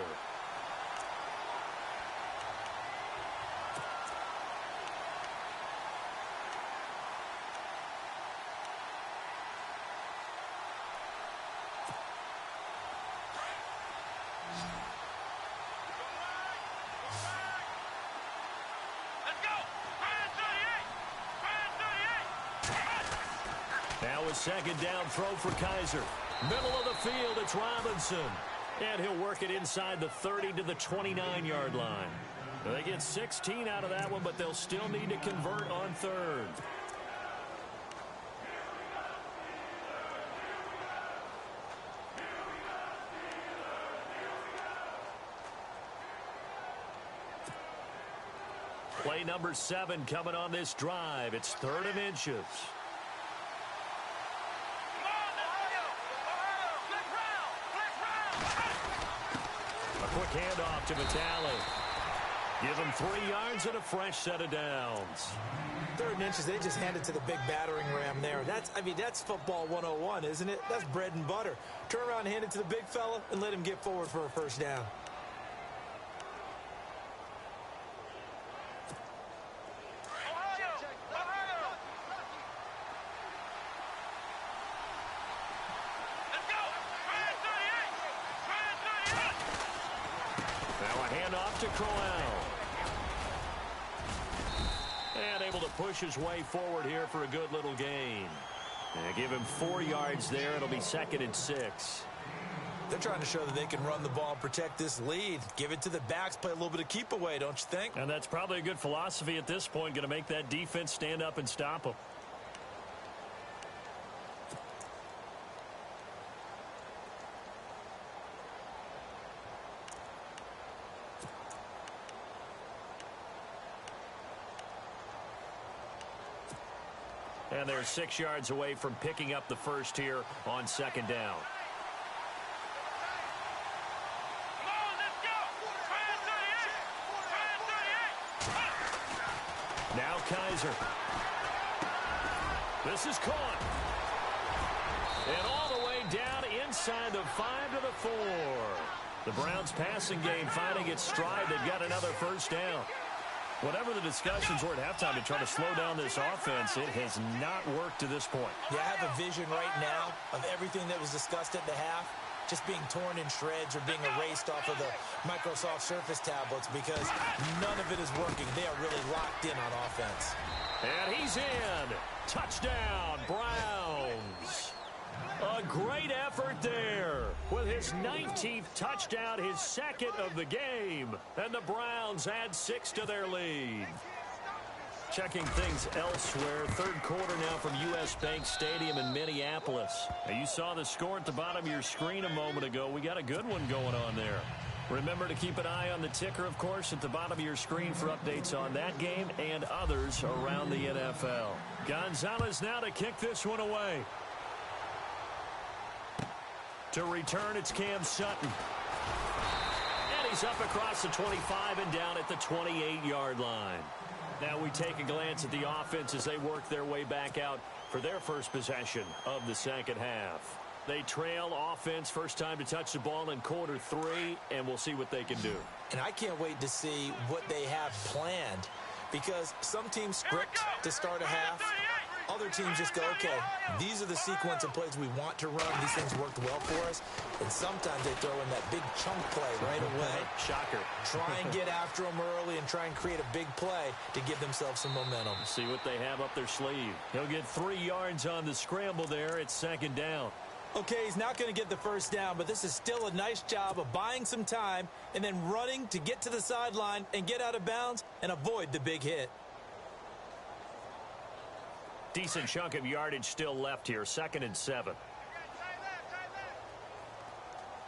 Speaker 2: Now a second down throw for Kaiser. Middle of the field, it's Robinson. And he'll work it inside the 30 to the 29-yard line. They get 16 out of that one, but they'll still need to convert on third. Play number 7 coming on this drive. It's 3rd and inches. Quick handoff to Vitale. Give him 3 yards and a fresh set of downs.
Speaker 3: 3rd and inches, they just handed to the big battering ram there. That's football 101, isn't it? That's bread and butter. Turn around, hand it to the big fella, and let him get forward for a first down.
Speaker 2: Now a handoff to Crowell. And able to push his way forward here for a good little gain. And give him 4 yards there. It'll be 2nd and 6.
Speaker 3: They're trying to show that they can run the ball and protect this lead. Give it to the backs, play a little bit of keep away, don't you think?
Speaker 2: And that's probably a good philosophy at this point. Going to make that defense stand up and stop them. And they're 6 yards away from picking up the first here on 2nd down. Now Kaiser. This is caught. And all the way down inside the 5 to the 4. The Browns passing game finding its stride. They've got another first down. Whatever the discussions were at halftime to try to slow down this offense, it has not worked to this point.
Speaker 3: Yeah, I have a vision right now of everything that was discussed at the half just being torn in shreds or being erased off of the Microsoft Surface tablets because none of it is working. They are really locked in on offense.
Speaker 2: And he's in. Touchdown, Browns. A great effort there with his 19th touchdown, his 2nd of the game. And the Browns add 6 to their lead. Checking things elsewhere. 3rd quarter now from U.S. Bank Stadium in Minneapolis. Now you saw the score at the bottom of your screen a moment ago. We got a good one going on there. Remember to keep an eye on the ticker, of course, at the bottom of your screen for updates on that game and others around the NFL. Gonzalez now to kick this one away. To return, it's Cam Sutton. And he's up across the 25 and down at the 28-yard line. Now we take a glance at the offense as they work their way back out for their first possession of the 2nd half. They trail offense, first time to touch the ball in quarter 3, and we'll see what they can do.
Speaker 3: And I can't wait to see what they have planned because some teams script to start a half. Other teams just go, okay, these are the sequence of plays we want to run. These things worked well for us. And sometimes they throw in that big chunk play right away.
Speaker 2: Shocker.
Speaker 3: Try and get after them early and try and create a big play to give themselves some momentum.
Speaker 2: See what they have up their sleeve. He'll get 3 yards on the scramble there. It's 2nd down.
Speaker 3: Okay, he's not going to get the first down, but this is still a nice job of buying some time and then running to get to the sideline and get out of bounds and avoid the big hit.
Speaker 2: Decent chunk of yardage still left here. 2nd and 7.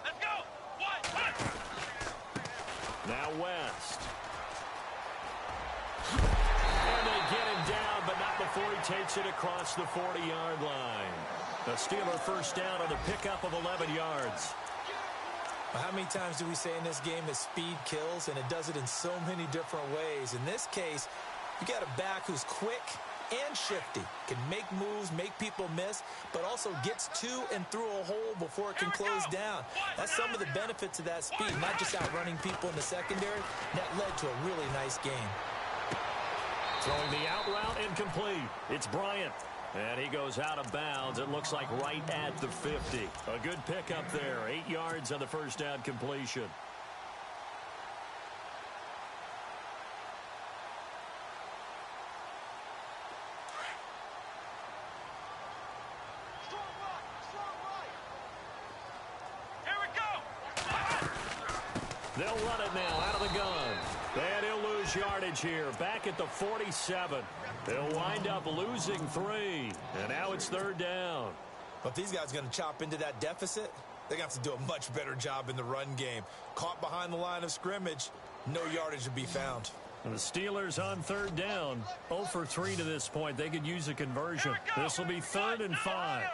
Speaker 4: Let's go.
Speaker 2: Now West. And they get him down, but not before he takes it across the 40-yard line. The Steeler first down on a pickup of 11 yards.
Speaker 3: Well, how many times do we say in this game that speed kills, and it does it in so many different ways. In this case, you got a back who's quick and shifty, can make moves, make people miss, but also gets to and through a hole before it can close down. That's some of the benefits of that speed, not just outrunning people in the secondary. That led to a really nice game.
Speaker 2: Throwing the out route incomplete. It's Bryant. And he goes out of bounds. It looks like right at the 50. A good pickup there. 8 yards on the first down completion. They'll run it now out of the gun. And he'll lose yardage here. Back at the 47. They'll wind up losing 3. And now it's 3rd down.
Speaker 3: But if these guys are going to chop into that deficit, they're going to have to do a much better job in the run game. Caught behind the line of scrimmage, no yardage to be found.
Speaker 2: And the Steelers on 3rd down. 0 for 3 to this point. They could use a conversion. This will be 3rd and 5.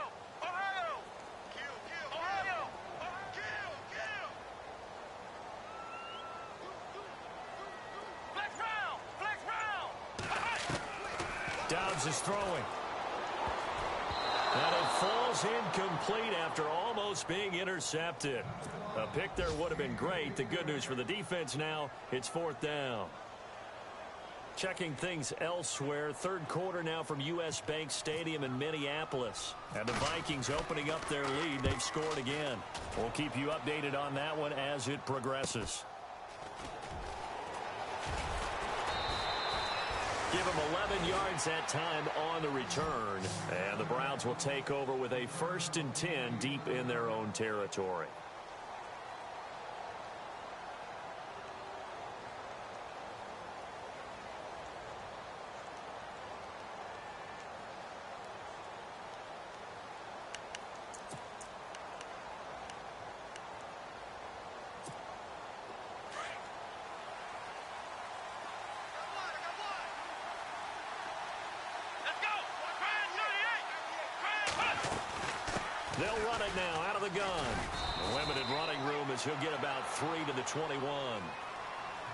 Speaker 2: Dobbs is throwing. And it falls incomplete after almost being intercepted. A pick there would have been great. The good news for the defense now, it's 4th down. Checking things elsewhere, third quarter now from U.S. Bank Stadium in Minneapolis. And the Vikings opening up their lead. They've scored again. We'll keep you updated on that one as it progresses. Give them 11 yards that time on the return. And the Browns will take over with a 1st and 10 deep in their own territory. They'll run it now out of the gun. A limited running room as he'll get about 3 to the 21.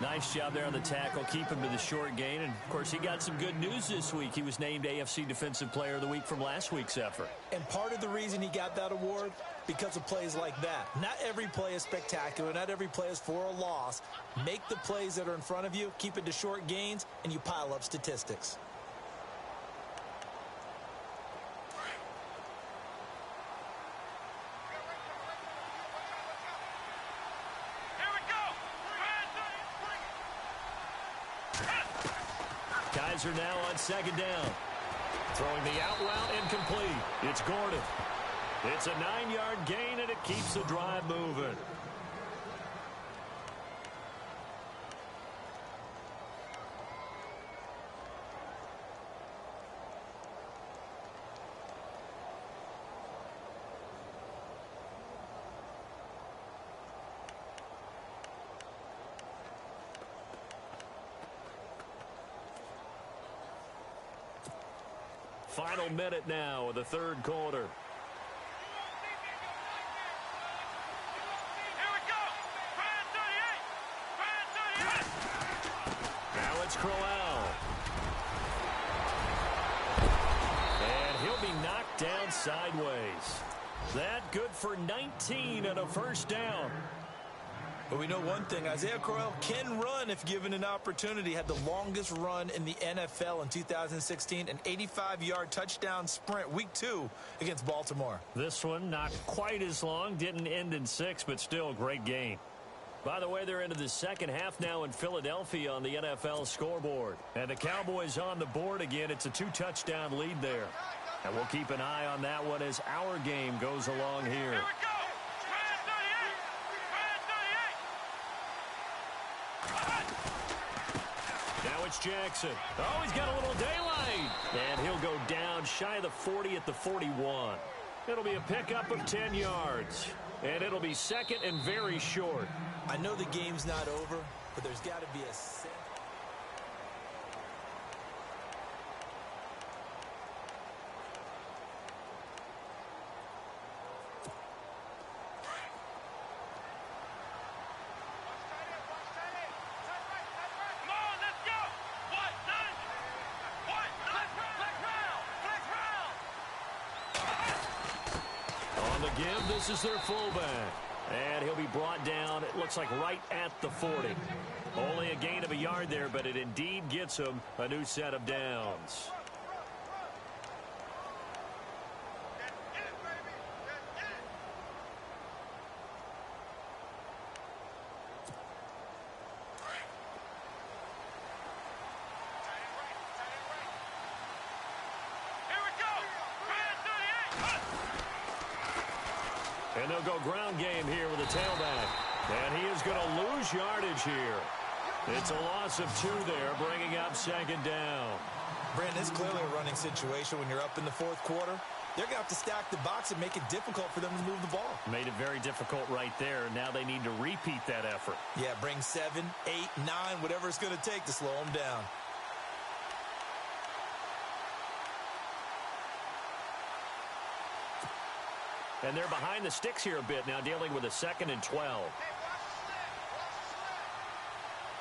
Speaker 2: Nice job there on the tackle. Keep him to the short gain. And, of course, he got some good news this week. He was named AFC Defensive Player of the Week from last week's effort.
Speaker 3: And part of the reason he got that award, because of plays like that. Not every play is spectacular. Not every play is for a loss. Make the plays that are in front of you, keep it to short gains, and you pile up statistics.
Speaker 2: Kaiser now on 2nd down. Throwing the out route incomplete. It's Gordon. It's a 9-yard gain, and it keeps the drive moving. Final minute now of the third quarter.
Speaker 4: Here we go. Brand 38.
Speaker 2: Now it's Crowell. And he'll be knocked down sideways. That good for 19 and a 1st down.
Speaker 3: But we know one thing, Isaiah Crowell can run if given an opportunity. Had the longest run in the NFL in 2016, an 85-yard touchdown sprint, week 2 against Baltimore.
Speaker 2: This one not quite as long, didn't end in 6, but still a great game. By the way, they're into the second half now in Philadelphia on the NFL scoreboard. And the Cowboys on the board again. It's a 2-touchdown lead there. And we'll keep an eye on that one as our game goes along here.
Speaker 4: Here we go.
Speaker 2: Now it's Jackson. Oh, he's got a little daylight. And he'll go down shy of the 40 at the 41. It'll be a pickup of 10 yards. And it'll be 2nd and very short.
Speaker 3: I know the game's not over, but there's got to be a sense.
Speaker 2: This is their fullback. And he'll be brought down, it looks like right at the 40. Only a gain of a yard there, but it indeed gets him a new set of downs. And they'll go ground game here with a tailback. And he is going to lose yardage here. It's a loss of 2 there, bringing up 2nd down.
Speaker 3: Brandon, it's clearly a running situation when you're up in the 4th quarter. They're going to have to stack the box and make it difficult for them to move the ball.
Speaker 2: Made it very difficult right there. Now they need to repeat that effort.
Speaker 3: Yeah, bring 7, 8, 9, whatever it's going to take to slow them down.
Speaker 2: And they're behind the sticks here a bit now, dealing with a 2nd and 12.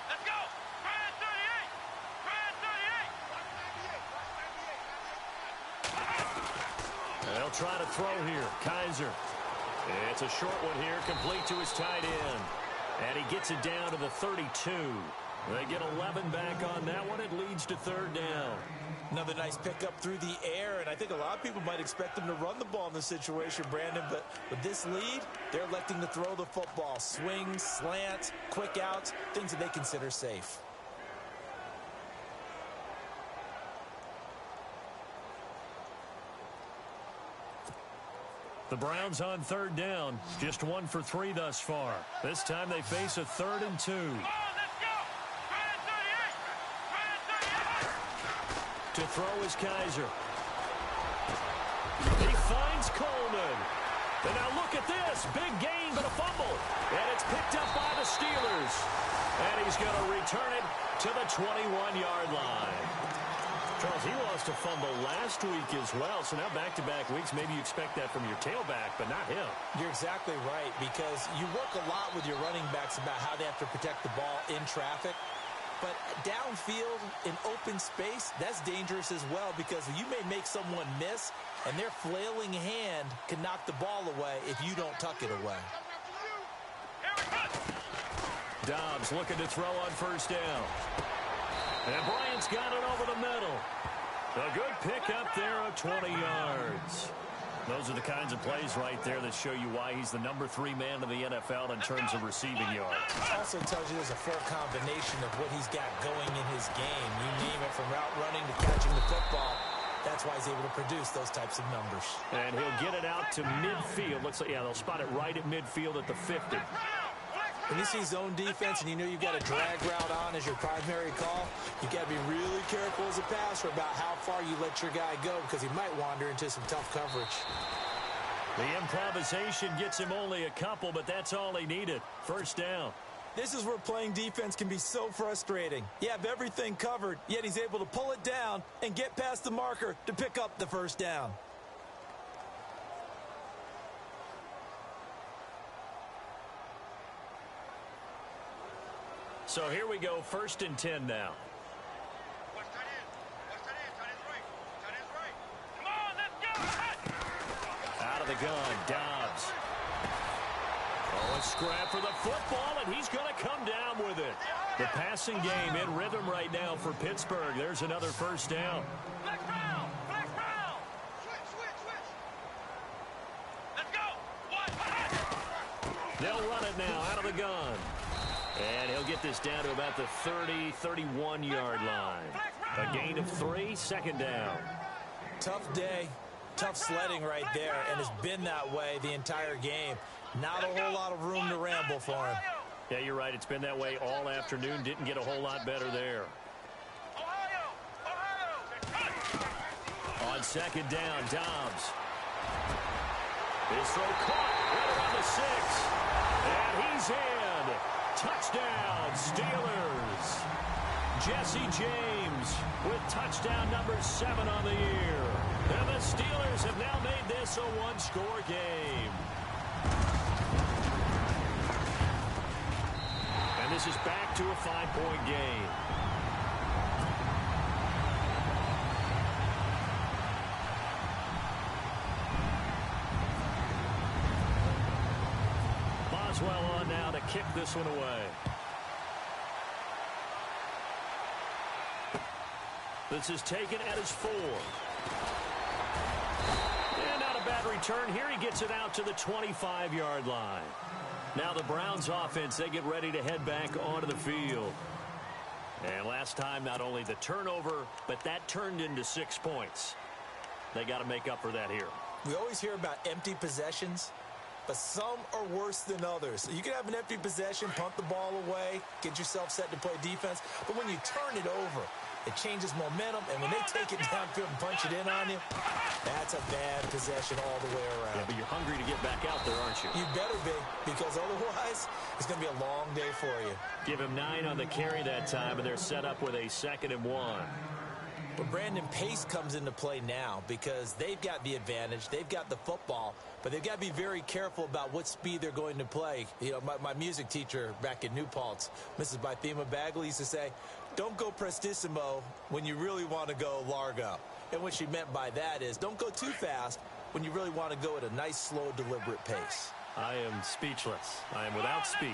Speaker 4: Let's go. Brand 38.
Speaker 2: They'll try to throw here. Kaiser. It's a short one here, complete to his tight end. And he gets it down to the 32. They get 11 back on that one. It leads to third down.
Speaker 3: Another nice pickup through the air, and I think a lot of people might expect them to run the ball in this situation, Brandon, but with this lead, they're electing to throw the football. Swings, slants, quick outs, things that they consider safe.
Speaker 2: The Browns on third down. Just 1 for 3 thus far. This time they face a 3rd and 2. To throw is Kaiser. He finds Coleman. And now look at this. Big gain, but a fumble. And it's picked up by the Steelers. And he's going to return it to the 21-yard line. Charles, he lost a fumble last week as well. So now back-to-back weeks, maybe you expect that from your tailback, but not him.
Speaker 3: You're exactly right, because you work a lot with your running backs about how they have to protect the ball in traffic. But downfield, in open space, that's dangerous as well, because you may make someone miss, and their flailing hand can knock the ball away if you don't tuck it away.
Speaker 2: Dobbs looking to throw on first down. And Bryant's got it over the middle. A good pick up there of 20 yards. Those are the kinds of plays right there that show you why he's the number 3 man in the NFL in terms of receiving yards.
Speaker 3: Also tells you there's a full combination of what he's got going in his game. You name it, from route running to catching the football. That's why he's able to produce those types of numbers. And he'll get it out to midfield. Looks like, yeah, they'll spot it right at midfield at the 50. When you see zone defense and you know you've got a drag route on as your primary call, you've got to be really careful as a passer about how far you let your guy go, because he might wander into some tough coverage.
Speaker 2: The improvisation gets him only a couple, but that's all he needed. First down.
Speaker 3: This is where playing defense can be so frustrating. You have everything covered, yet he's able to pull it down and get past the marker to pick up the first down.
Speaker 2: So here we go, 1st and 10 now. Out of the gun, Dobbs. Oh, a scrap for the football, and he's going to come down with it. The passing game in rhythm right now for Pittsburgh. There's another first down.
Speaker 4: Flex round! Flex round! Switch! Let's go!
Speaker 2: They'll run it now out of the gun. And he'll get this down to about the 30, 31-yard line. A gain of 3, 2nd down.
Speaker 3: Tough day, tough sledding right there, and it's been that way the entire game. Not a whole lot of room to ramble for him.
Speaker 2: Yeah, you're right. It's been that way all afternoon. Didn't get a whole lot better there. On 2nd down, Dobbs. His throw caught right around the 6. And he's in. Touchdown, Steelers. Jesse James with touchdown number 7 on the year. And the Steelers have now made this a 1-score game. And this is back to a 5-point game. Boswell on now to kick this one away. This is taken at his 4. And not a bad return here. He gets it out to the 25-yard line. Now the Browns offense, they get ready to head back onto the field. And last time, not only the turnover, but that turned into 6 points. They got to make up for that here.
Speaker 3: We always hear about empty possessions, but some are worse than others. You can have an empty possession, punt the ball away, get yourself set to play defense, but when you turn it over, it changes momentum, and when they take it downfield and punch it in on you, that's a bad possession all the way around.
Speaker 2: Yeah, but you're hungry to get back out there, aren't you?
Speaker 3: You better be, because otherwise, it's going to be a long day for you.
Speaker 2: Give him 9 on the carry that time, and they're set up with a 2nd and 1.
Speaker 3: But Brandon, pace comes into play now because they've got the advantage. They've got the football, but they've got to be very careful about what speed they're going to play. You know, my music teacher back in New Paltz, Mrs. Bythema Bagley, used to say, don't go prestissimo when you really want to go largo. And what she meant by that is don't go too fast when you really want to go at a nice, slow, deliberate pace.
Speaker 2: I am speechless. I am without speech.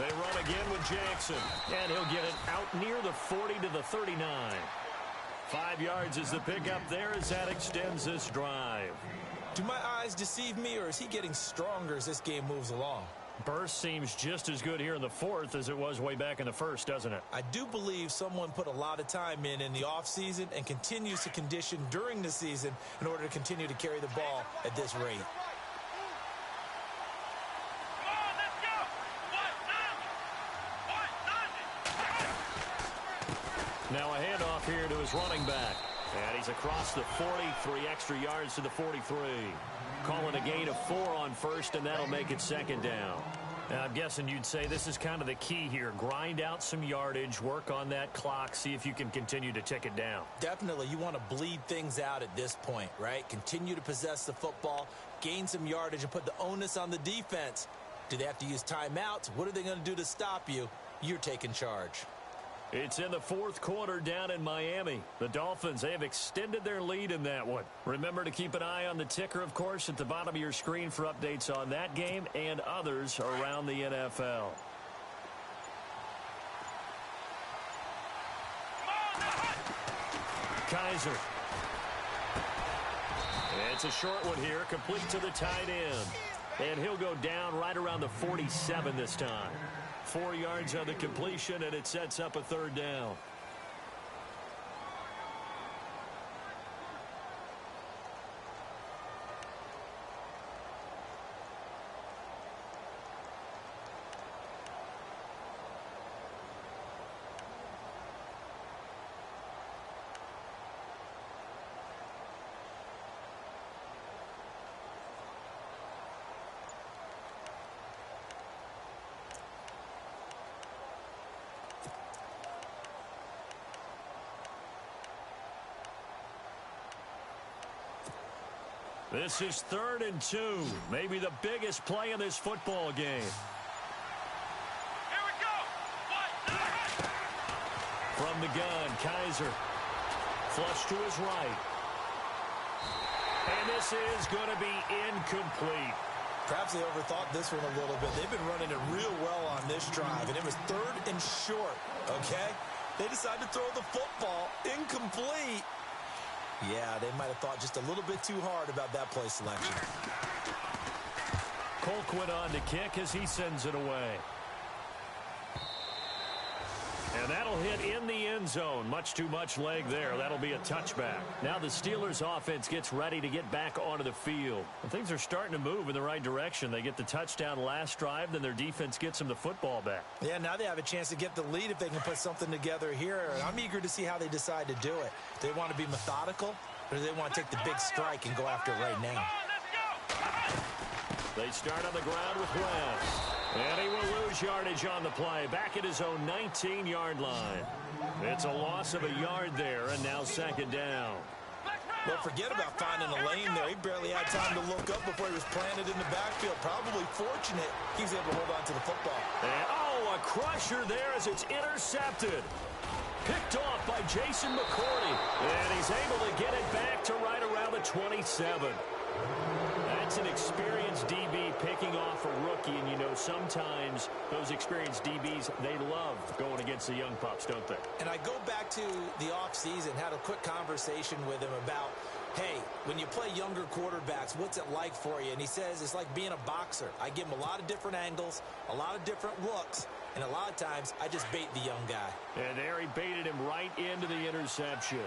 Speaker 2: They run again with Jackson, and he'll get it out near the 40 to the 39. 5 yards is the pickup there as that extends this drive.
Speaker 3: Do my eyes deceive me, or is he getting stronger as this game moves along?
Speaker 2: Burst seems just as good here in the fourth as it was way back in the first, doesn't it?
Speaker 3: I do believe someone put a lot of time in the offseason and continues to condition during the season in order to continue to carry the ball at this rate.
Speaker 2: Now a handoff here to his running back. And he's across the 43 extra yards to the 43. Calling a gain of 4 on first, and that'll make it second down. Now, I'm guessing you'd say this is kind of the key here. Grind out some yardage, work on that clock, see if you can continue to tick it down.
Speaker 3: Definitely. You want to bleed things out at this point, right? Continue to possess the football, gain some yardage, and put the onus on the defense. Do they have to use timeouts? What are they going to do to stop you? You're taking charge.
Speaker 2: It's in the fourth quarter down in Miami. The Dolphins, they have extended their lead in that one. Remember to keep an eye on the ticker, of course, at the bottom of your screen for updates on that game and others around the NFL. Kaiser. It's a short one here, complete to the tight end. And he'll go down right around the 47 this time. 4 yards on the completion, and it sets up a third down. This is 3rd and 2. Maybe the biggest play in this football game.
Speaker 4: Here we go.
Speaker 2: From the gun, Kaiser. Flush to his right. And this is going to be incomplete.
Speaker 3: Perhaps they overthought this one a little bit. They've been running it real well on this drive, and it was 3rd and short, okay? They decided to throw the football incomplete. Yeah, they might have thought just a little bit too hard about that play selection.
Speaker 2: Colquitt on to kick as he sends it away. And that'll hit in the end zone. Much too much leg there. That'll be a touchback. Now the Steelers offense gets ready to get back onto the field. And things are starting to move in the right direction. They get the touchdown last drive, then their defense gets them the football back.
Speaker 3: Yeah, now they have a chance to get the lead if they can put something together here. And I'm eager to see how they decide to do it. Do they want to be methodical, or do they want to take the big strike and go after it right now?
Speaker 2: They start on the ground with West. And he will lose yardage on the play, back at his own 19-yard line. It's a loss of a yard there, and now second down.
Speaker 3: Well, forget about finding a lane there. He barely had time to look up before he was planted in the backfield. Probably fortunate he was able to hold on to the football.
Speaker 2: And, a crusher there as it's intercepted. Picked off by Jason McCourty. And he's able to get it back to right around the 27. That's an experienced DB picking off a rookie, and you know sometimes those experienced DBs, they love going against the young pups, don't they?
Speaker 3: And I go back to the offseason, had a quick conversation with him about, hey, when you play younger quarterbacks, what's it like for you? And he says it's like being a boxer. I give him a lot of different angles, a lot of different looks, and a lot of times I just bait the young guy.
Speaker 2: And there he baited him right into the interception.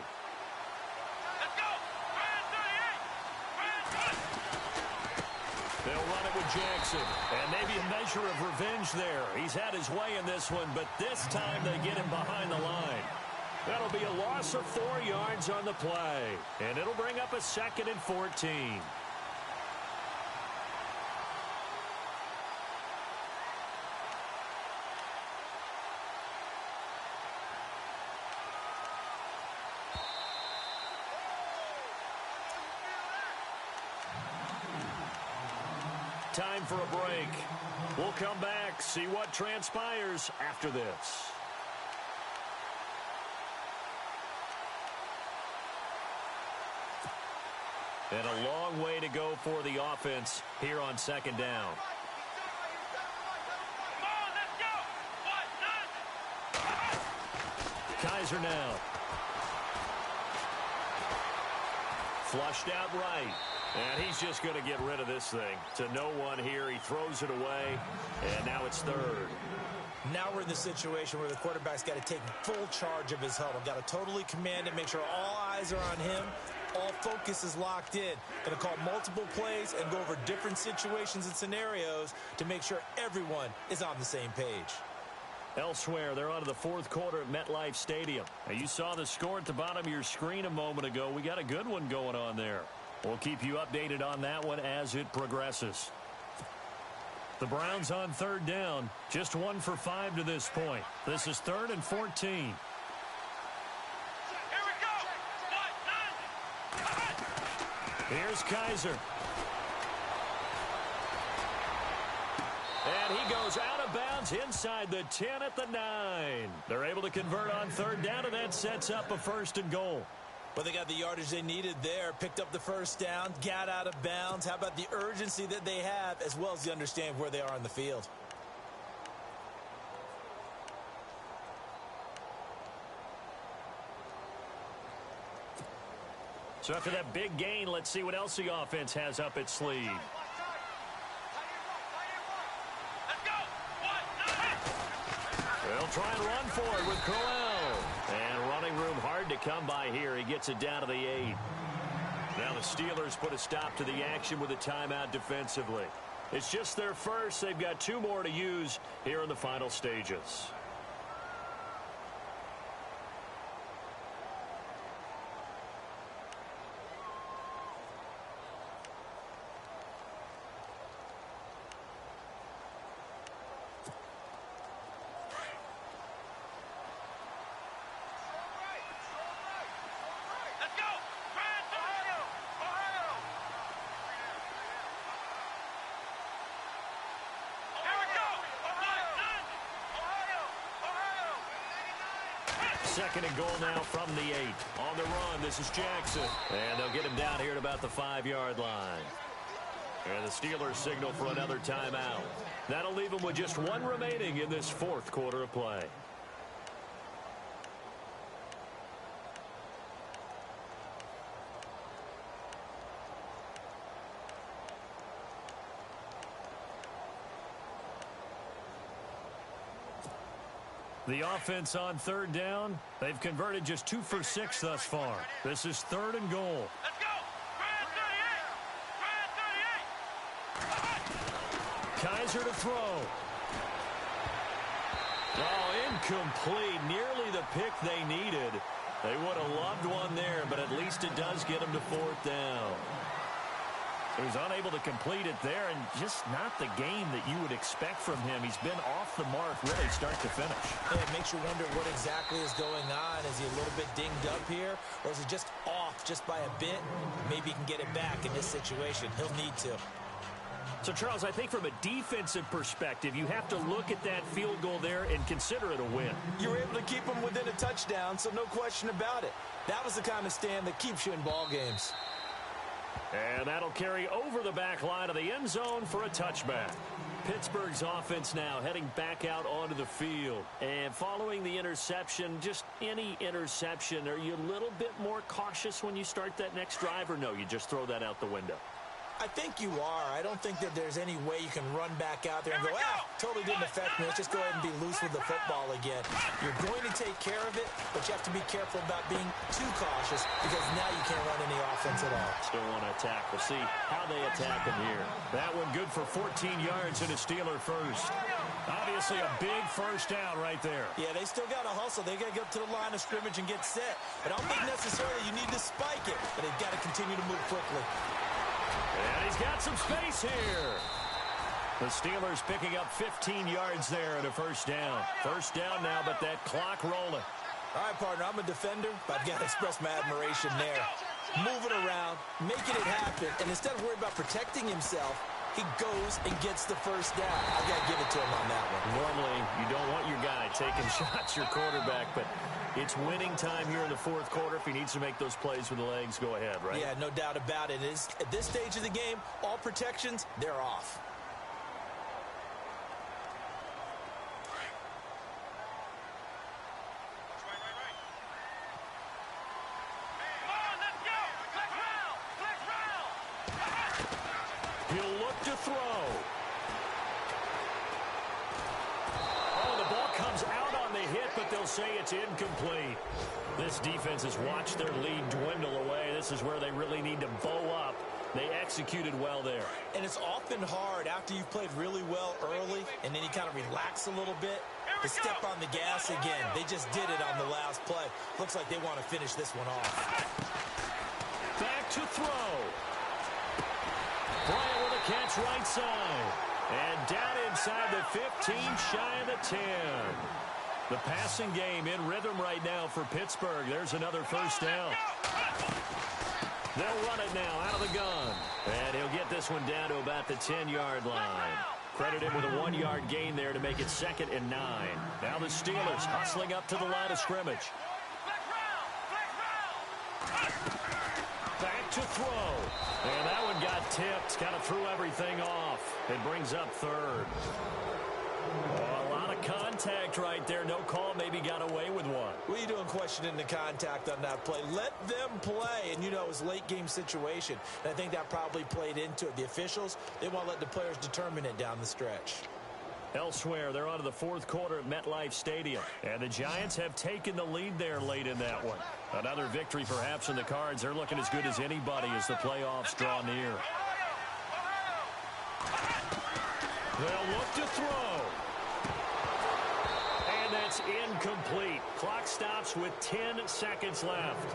Speaker 2: They'll run it with Jackson, and maybe a measure of revenge there. He's had his way in this one, but this time they get him behind the line. That'll be a loss of 4 yards on the play, and it'll bring up a 2nd and 14. Time for a break. We'll come back, see what transpires after this. And a long way to go for the offense here on second down.
Speaker 4: Come on, let's go!
Speaker 2: Kaiser now. Flushed out right. And he's just going to get rid of this thing. To no one here. He throws it away. And now it's third.
Speaker 3: Now we're in the situation where the quarterback's got to take full charge of his huddle. Got to totally command it, make sure all eyes are on him. All focus is locked in. Going to call multiple plays and go over different situations and scenarios to make sure everyone is on the same page.
Speaker 2: Elsewhere, they're on to the fourth quarter at MetLife Stadium. Now, you saw the score at the bottom of your screen a moment ago. We got a good one going on there. We'll keep you updated on that one as it progresses. The Browns on third down. Just 1 for 5 to this point. This is 3rd and 14.
Speaker 4: Here we go.
Speaker 2: Here's Kaiser. And he goes out of bounds inside the 10 at the 9. They're able to convert on third down, and that sets up a 1st and goal.
Speaker 3: Well, they got the yardage they needed there, picked up the first down, got out of bounds. How about the urgency that they have, as well as the understand where they are on the field?
Speaker 2: So after that big gain, let's see what else the offense has up its sleeve. They'll try and run for it with Crowell. And running room hard to come by here. He gets it down to the 8. Now the Steelers put a stop to the action with a timeout defensively. It's just their first. They've got 2 more to use here in the final stages. Second and goal now from the 8. On the run, this is Jackson. And they'll get him down here at about the 5-yard line. And the Steelers signal for another timeout. That'll leave them with just 1 remaining in this 4th quarter of play. The offense on third down, they've converted just 2 for 6 thus far. This is 3rd and goal.
Speaker 4: Let's go. Grand 38.
Speaker 2: Kaiser to throw. Oh, incomplete. Nearly the pick they needed. They would have loved one there, but at least it does get them to 4th down. He was unable to complete it there, and just not the game that you would expect from him. He's been off the mark really start to finish.
Speaker 3: Yeah, it makes you wonder what exactly is going on. Is he a little bit dinged up here, or is he just off just by a bit? Maybe he can get it back in this situation. He'll need to.
Speaker 2: So, Charles, I think from a defensive perspective, you have to look at that field goal there and consider it a win.
Speaker 3: You were able to keep him within a touchdown, so no question about it. That was the kind of stand that keeps you in ball games.
Speaker 2: And that'll carry over the back line of the end zone for a touchback. Pittsburgh's offense now heading back out onto the field. And following the interception, just any interception, are you a little bit more cautious when you start that next drive, or no, you just throw that out the window?
Speaker 3: I think you are. I don't think that there's any way you can run back out there and go, totally didn't affect me. Let's just go ahead and be loose with the football again. You're going to take care of it, but you have to be careful about being too cautious because now you can't run any offense at all.
Speaker 2: Still want to attack. We'll see how they attack him here. That one good for 14 yards and a Steeler first. Obviously a big first down right there.
Speaker 3: Yeah, they still got to hustle. They got to get up to the line of scrimmage and get set. I don't think necessarily you need to spike it, but they've got to continue to move quickly.
Speaker 2: And he's got some space here. The Steelers picking up 15 yards there and a first down. First down now, but that clock rolling.
Speaker 3: All right, partner, I'm a defender, but I've got to express my admiration there. Moving around, making it happen, and instead of worrying about protecting himself, he goes and gets the first down. I've got to give it to him on that one.
Speaker 2: Normally, you don't want your guy taking shots, your quarterback, but it's winning time here in the 4th quarter. If he needs to make those plays with the legs, go ahead, right?
Speaker 3: Yeah, no doubt about it. At this stage of the game, all protections, they're off.
Speaker 2: hit, but they'll say it's incomplete. This defense has watched their lead dwindle away. This is where they really need to bow up. They executed well there.
Speaker 3: And it's often hard after you've played really well early and then you kind of relax a little bit to step on the gas again. They just did it on the last play. Looks like they want to finish this one off.
Speaker 2: Back to throw. Bryant with a catch right side. And down inside the 15, shy of the 10. The passing game in rhythm right now for Pittsburgh. There's another first down. They'll run it now out of the gun. And he'll get this one down to about the 10-yard line. Credit him with a 1-yard gain there to make it 2nd and 9. Now the Steelers hustling up to the line of scrimmage. Back to throw. And that one got tipped. Kind of threw everything off. It brings up 3rd. Oh, a lot of contact right there. No call. Maybe got away with one.
Speaker 3: What are you doing questioning the contact on that play? Let them play. And, you know, it was a late-game situation. And I think that probably played into it. The officials, they want to let the players determine it down the stretch.
Speaker 2: Elsewhere, they're on to the 4th quarter at MetLife Stadium. And the Giants have taken the lead there late in that one. Another victory perhaps in the cards. They're looking as good as anybody as the playoffs draw near. They'll look to throw. And that's incomplete. Clock stops with 10 seconds left.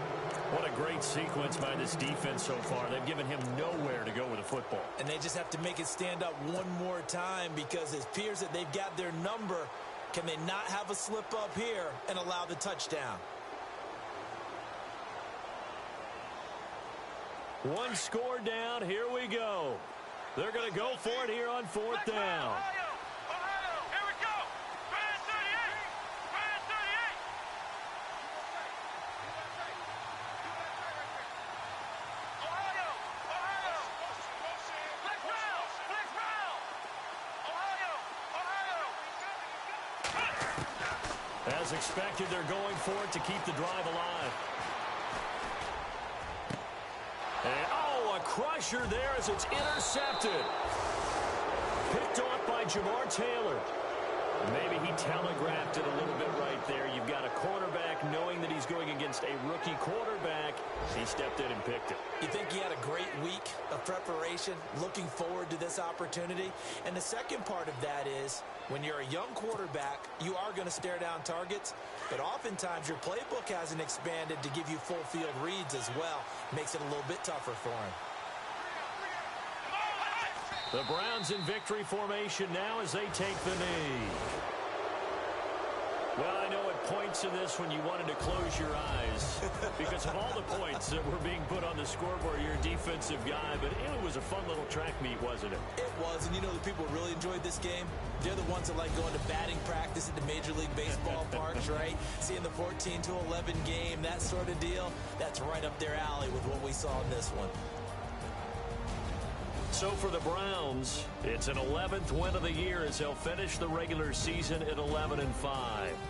Speaker 2: What a great sequence by this defense so far. They've given him nowhere to go with the football.
Speaker 3: And they just have to make it stand up one more time because it appears that they've got their number. Can they not have a slip up here and allow the touchdown?
Speaker 2: One score down. Here we go. They're going to go for it here on 4th down. As expected, they're going for it to keep the drive alive. And, oh, a crusher there as it's intercepted. Picked off by Jamar Taylor. Maybe he telegraphed it a little bit right there. You've got a quarterback knowing that he's going against a rookie quarterback. He stepped in and picked it.
Speaker 3: You think he had a great week of preparation, looking forward to this opportunity? And the second part of that is, when you're a young quarterback, you are going to stare down targets, but oftentimes your playbook hasn't expanded to give you full field reads as well. Makes it a little bit tougher for him.
Speaker 2: The Browns in victory formation now as they take the knee. Well, I know at points in this when you wanted to close your eyes because of all the points that were being put on the scoreboard. You're a defensive guy, but it was a fun little track meet, wasn't it?
Speaker 3: It was, and you know the people who really enjoyed this game? They're the ones that like going to batting practice at the Major League Baseball parks, right? Seeing the 14-11 game, that sort of deal, that's right up their alley with what we saw in this one.
Speaker 2: So for the Browns, it's an 11th win of the year as they'll finish the regular season at 11-5.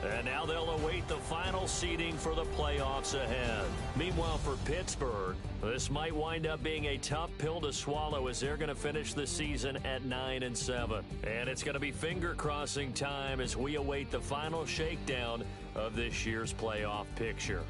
Speaker 2: And now they'll await the final seeding for the playoffs ahead. Meanwhile, for Pittsburgh, this might wind up being a tough pill to swallow as they're going to finish the season at 9-7. And it's going to be finger-crossing time as we await the final shakedown of this year's playoff picture.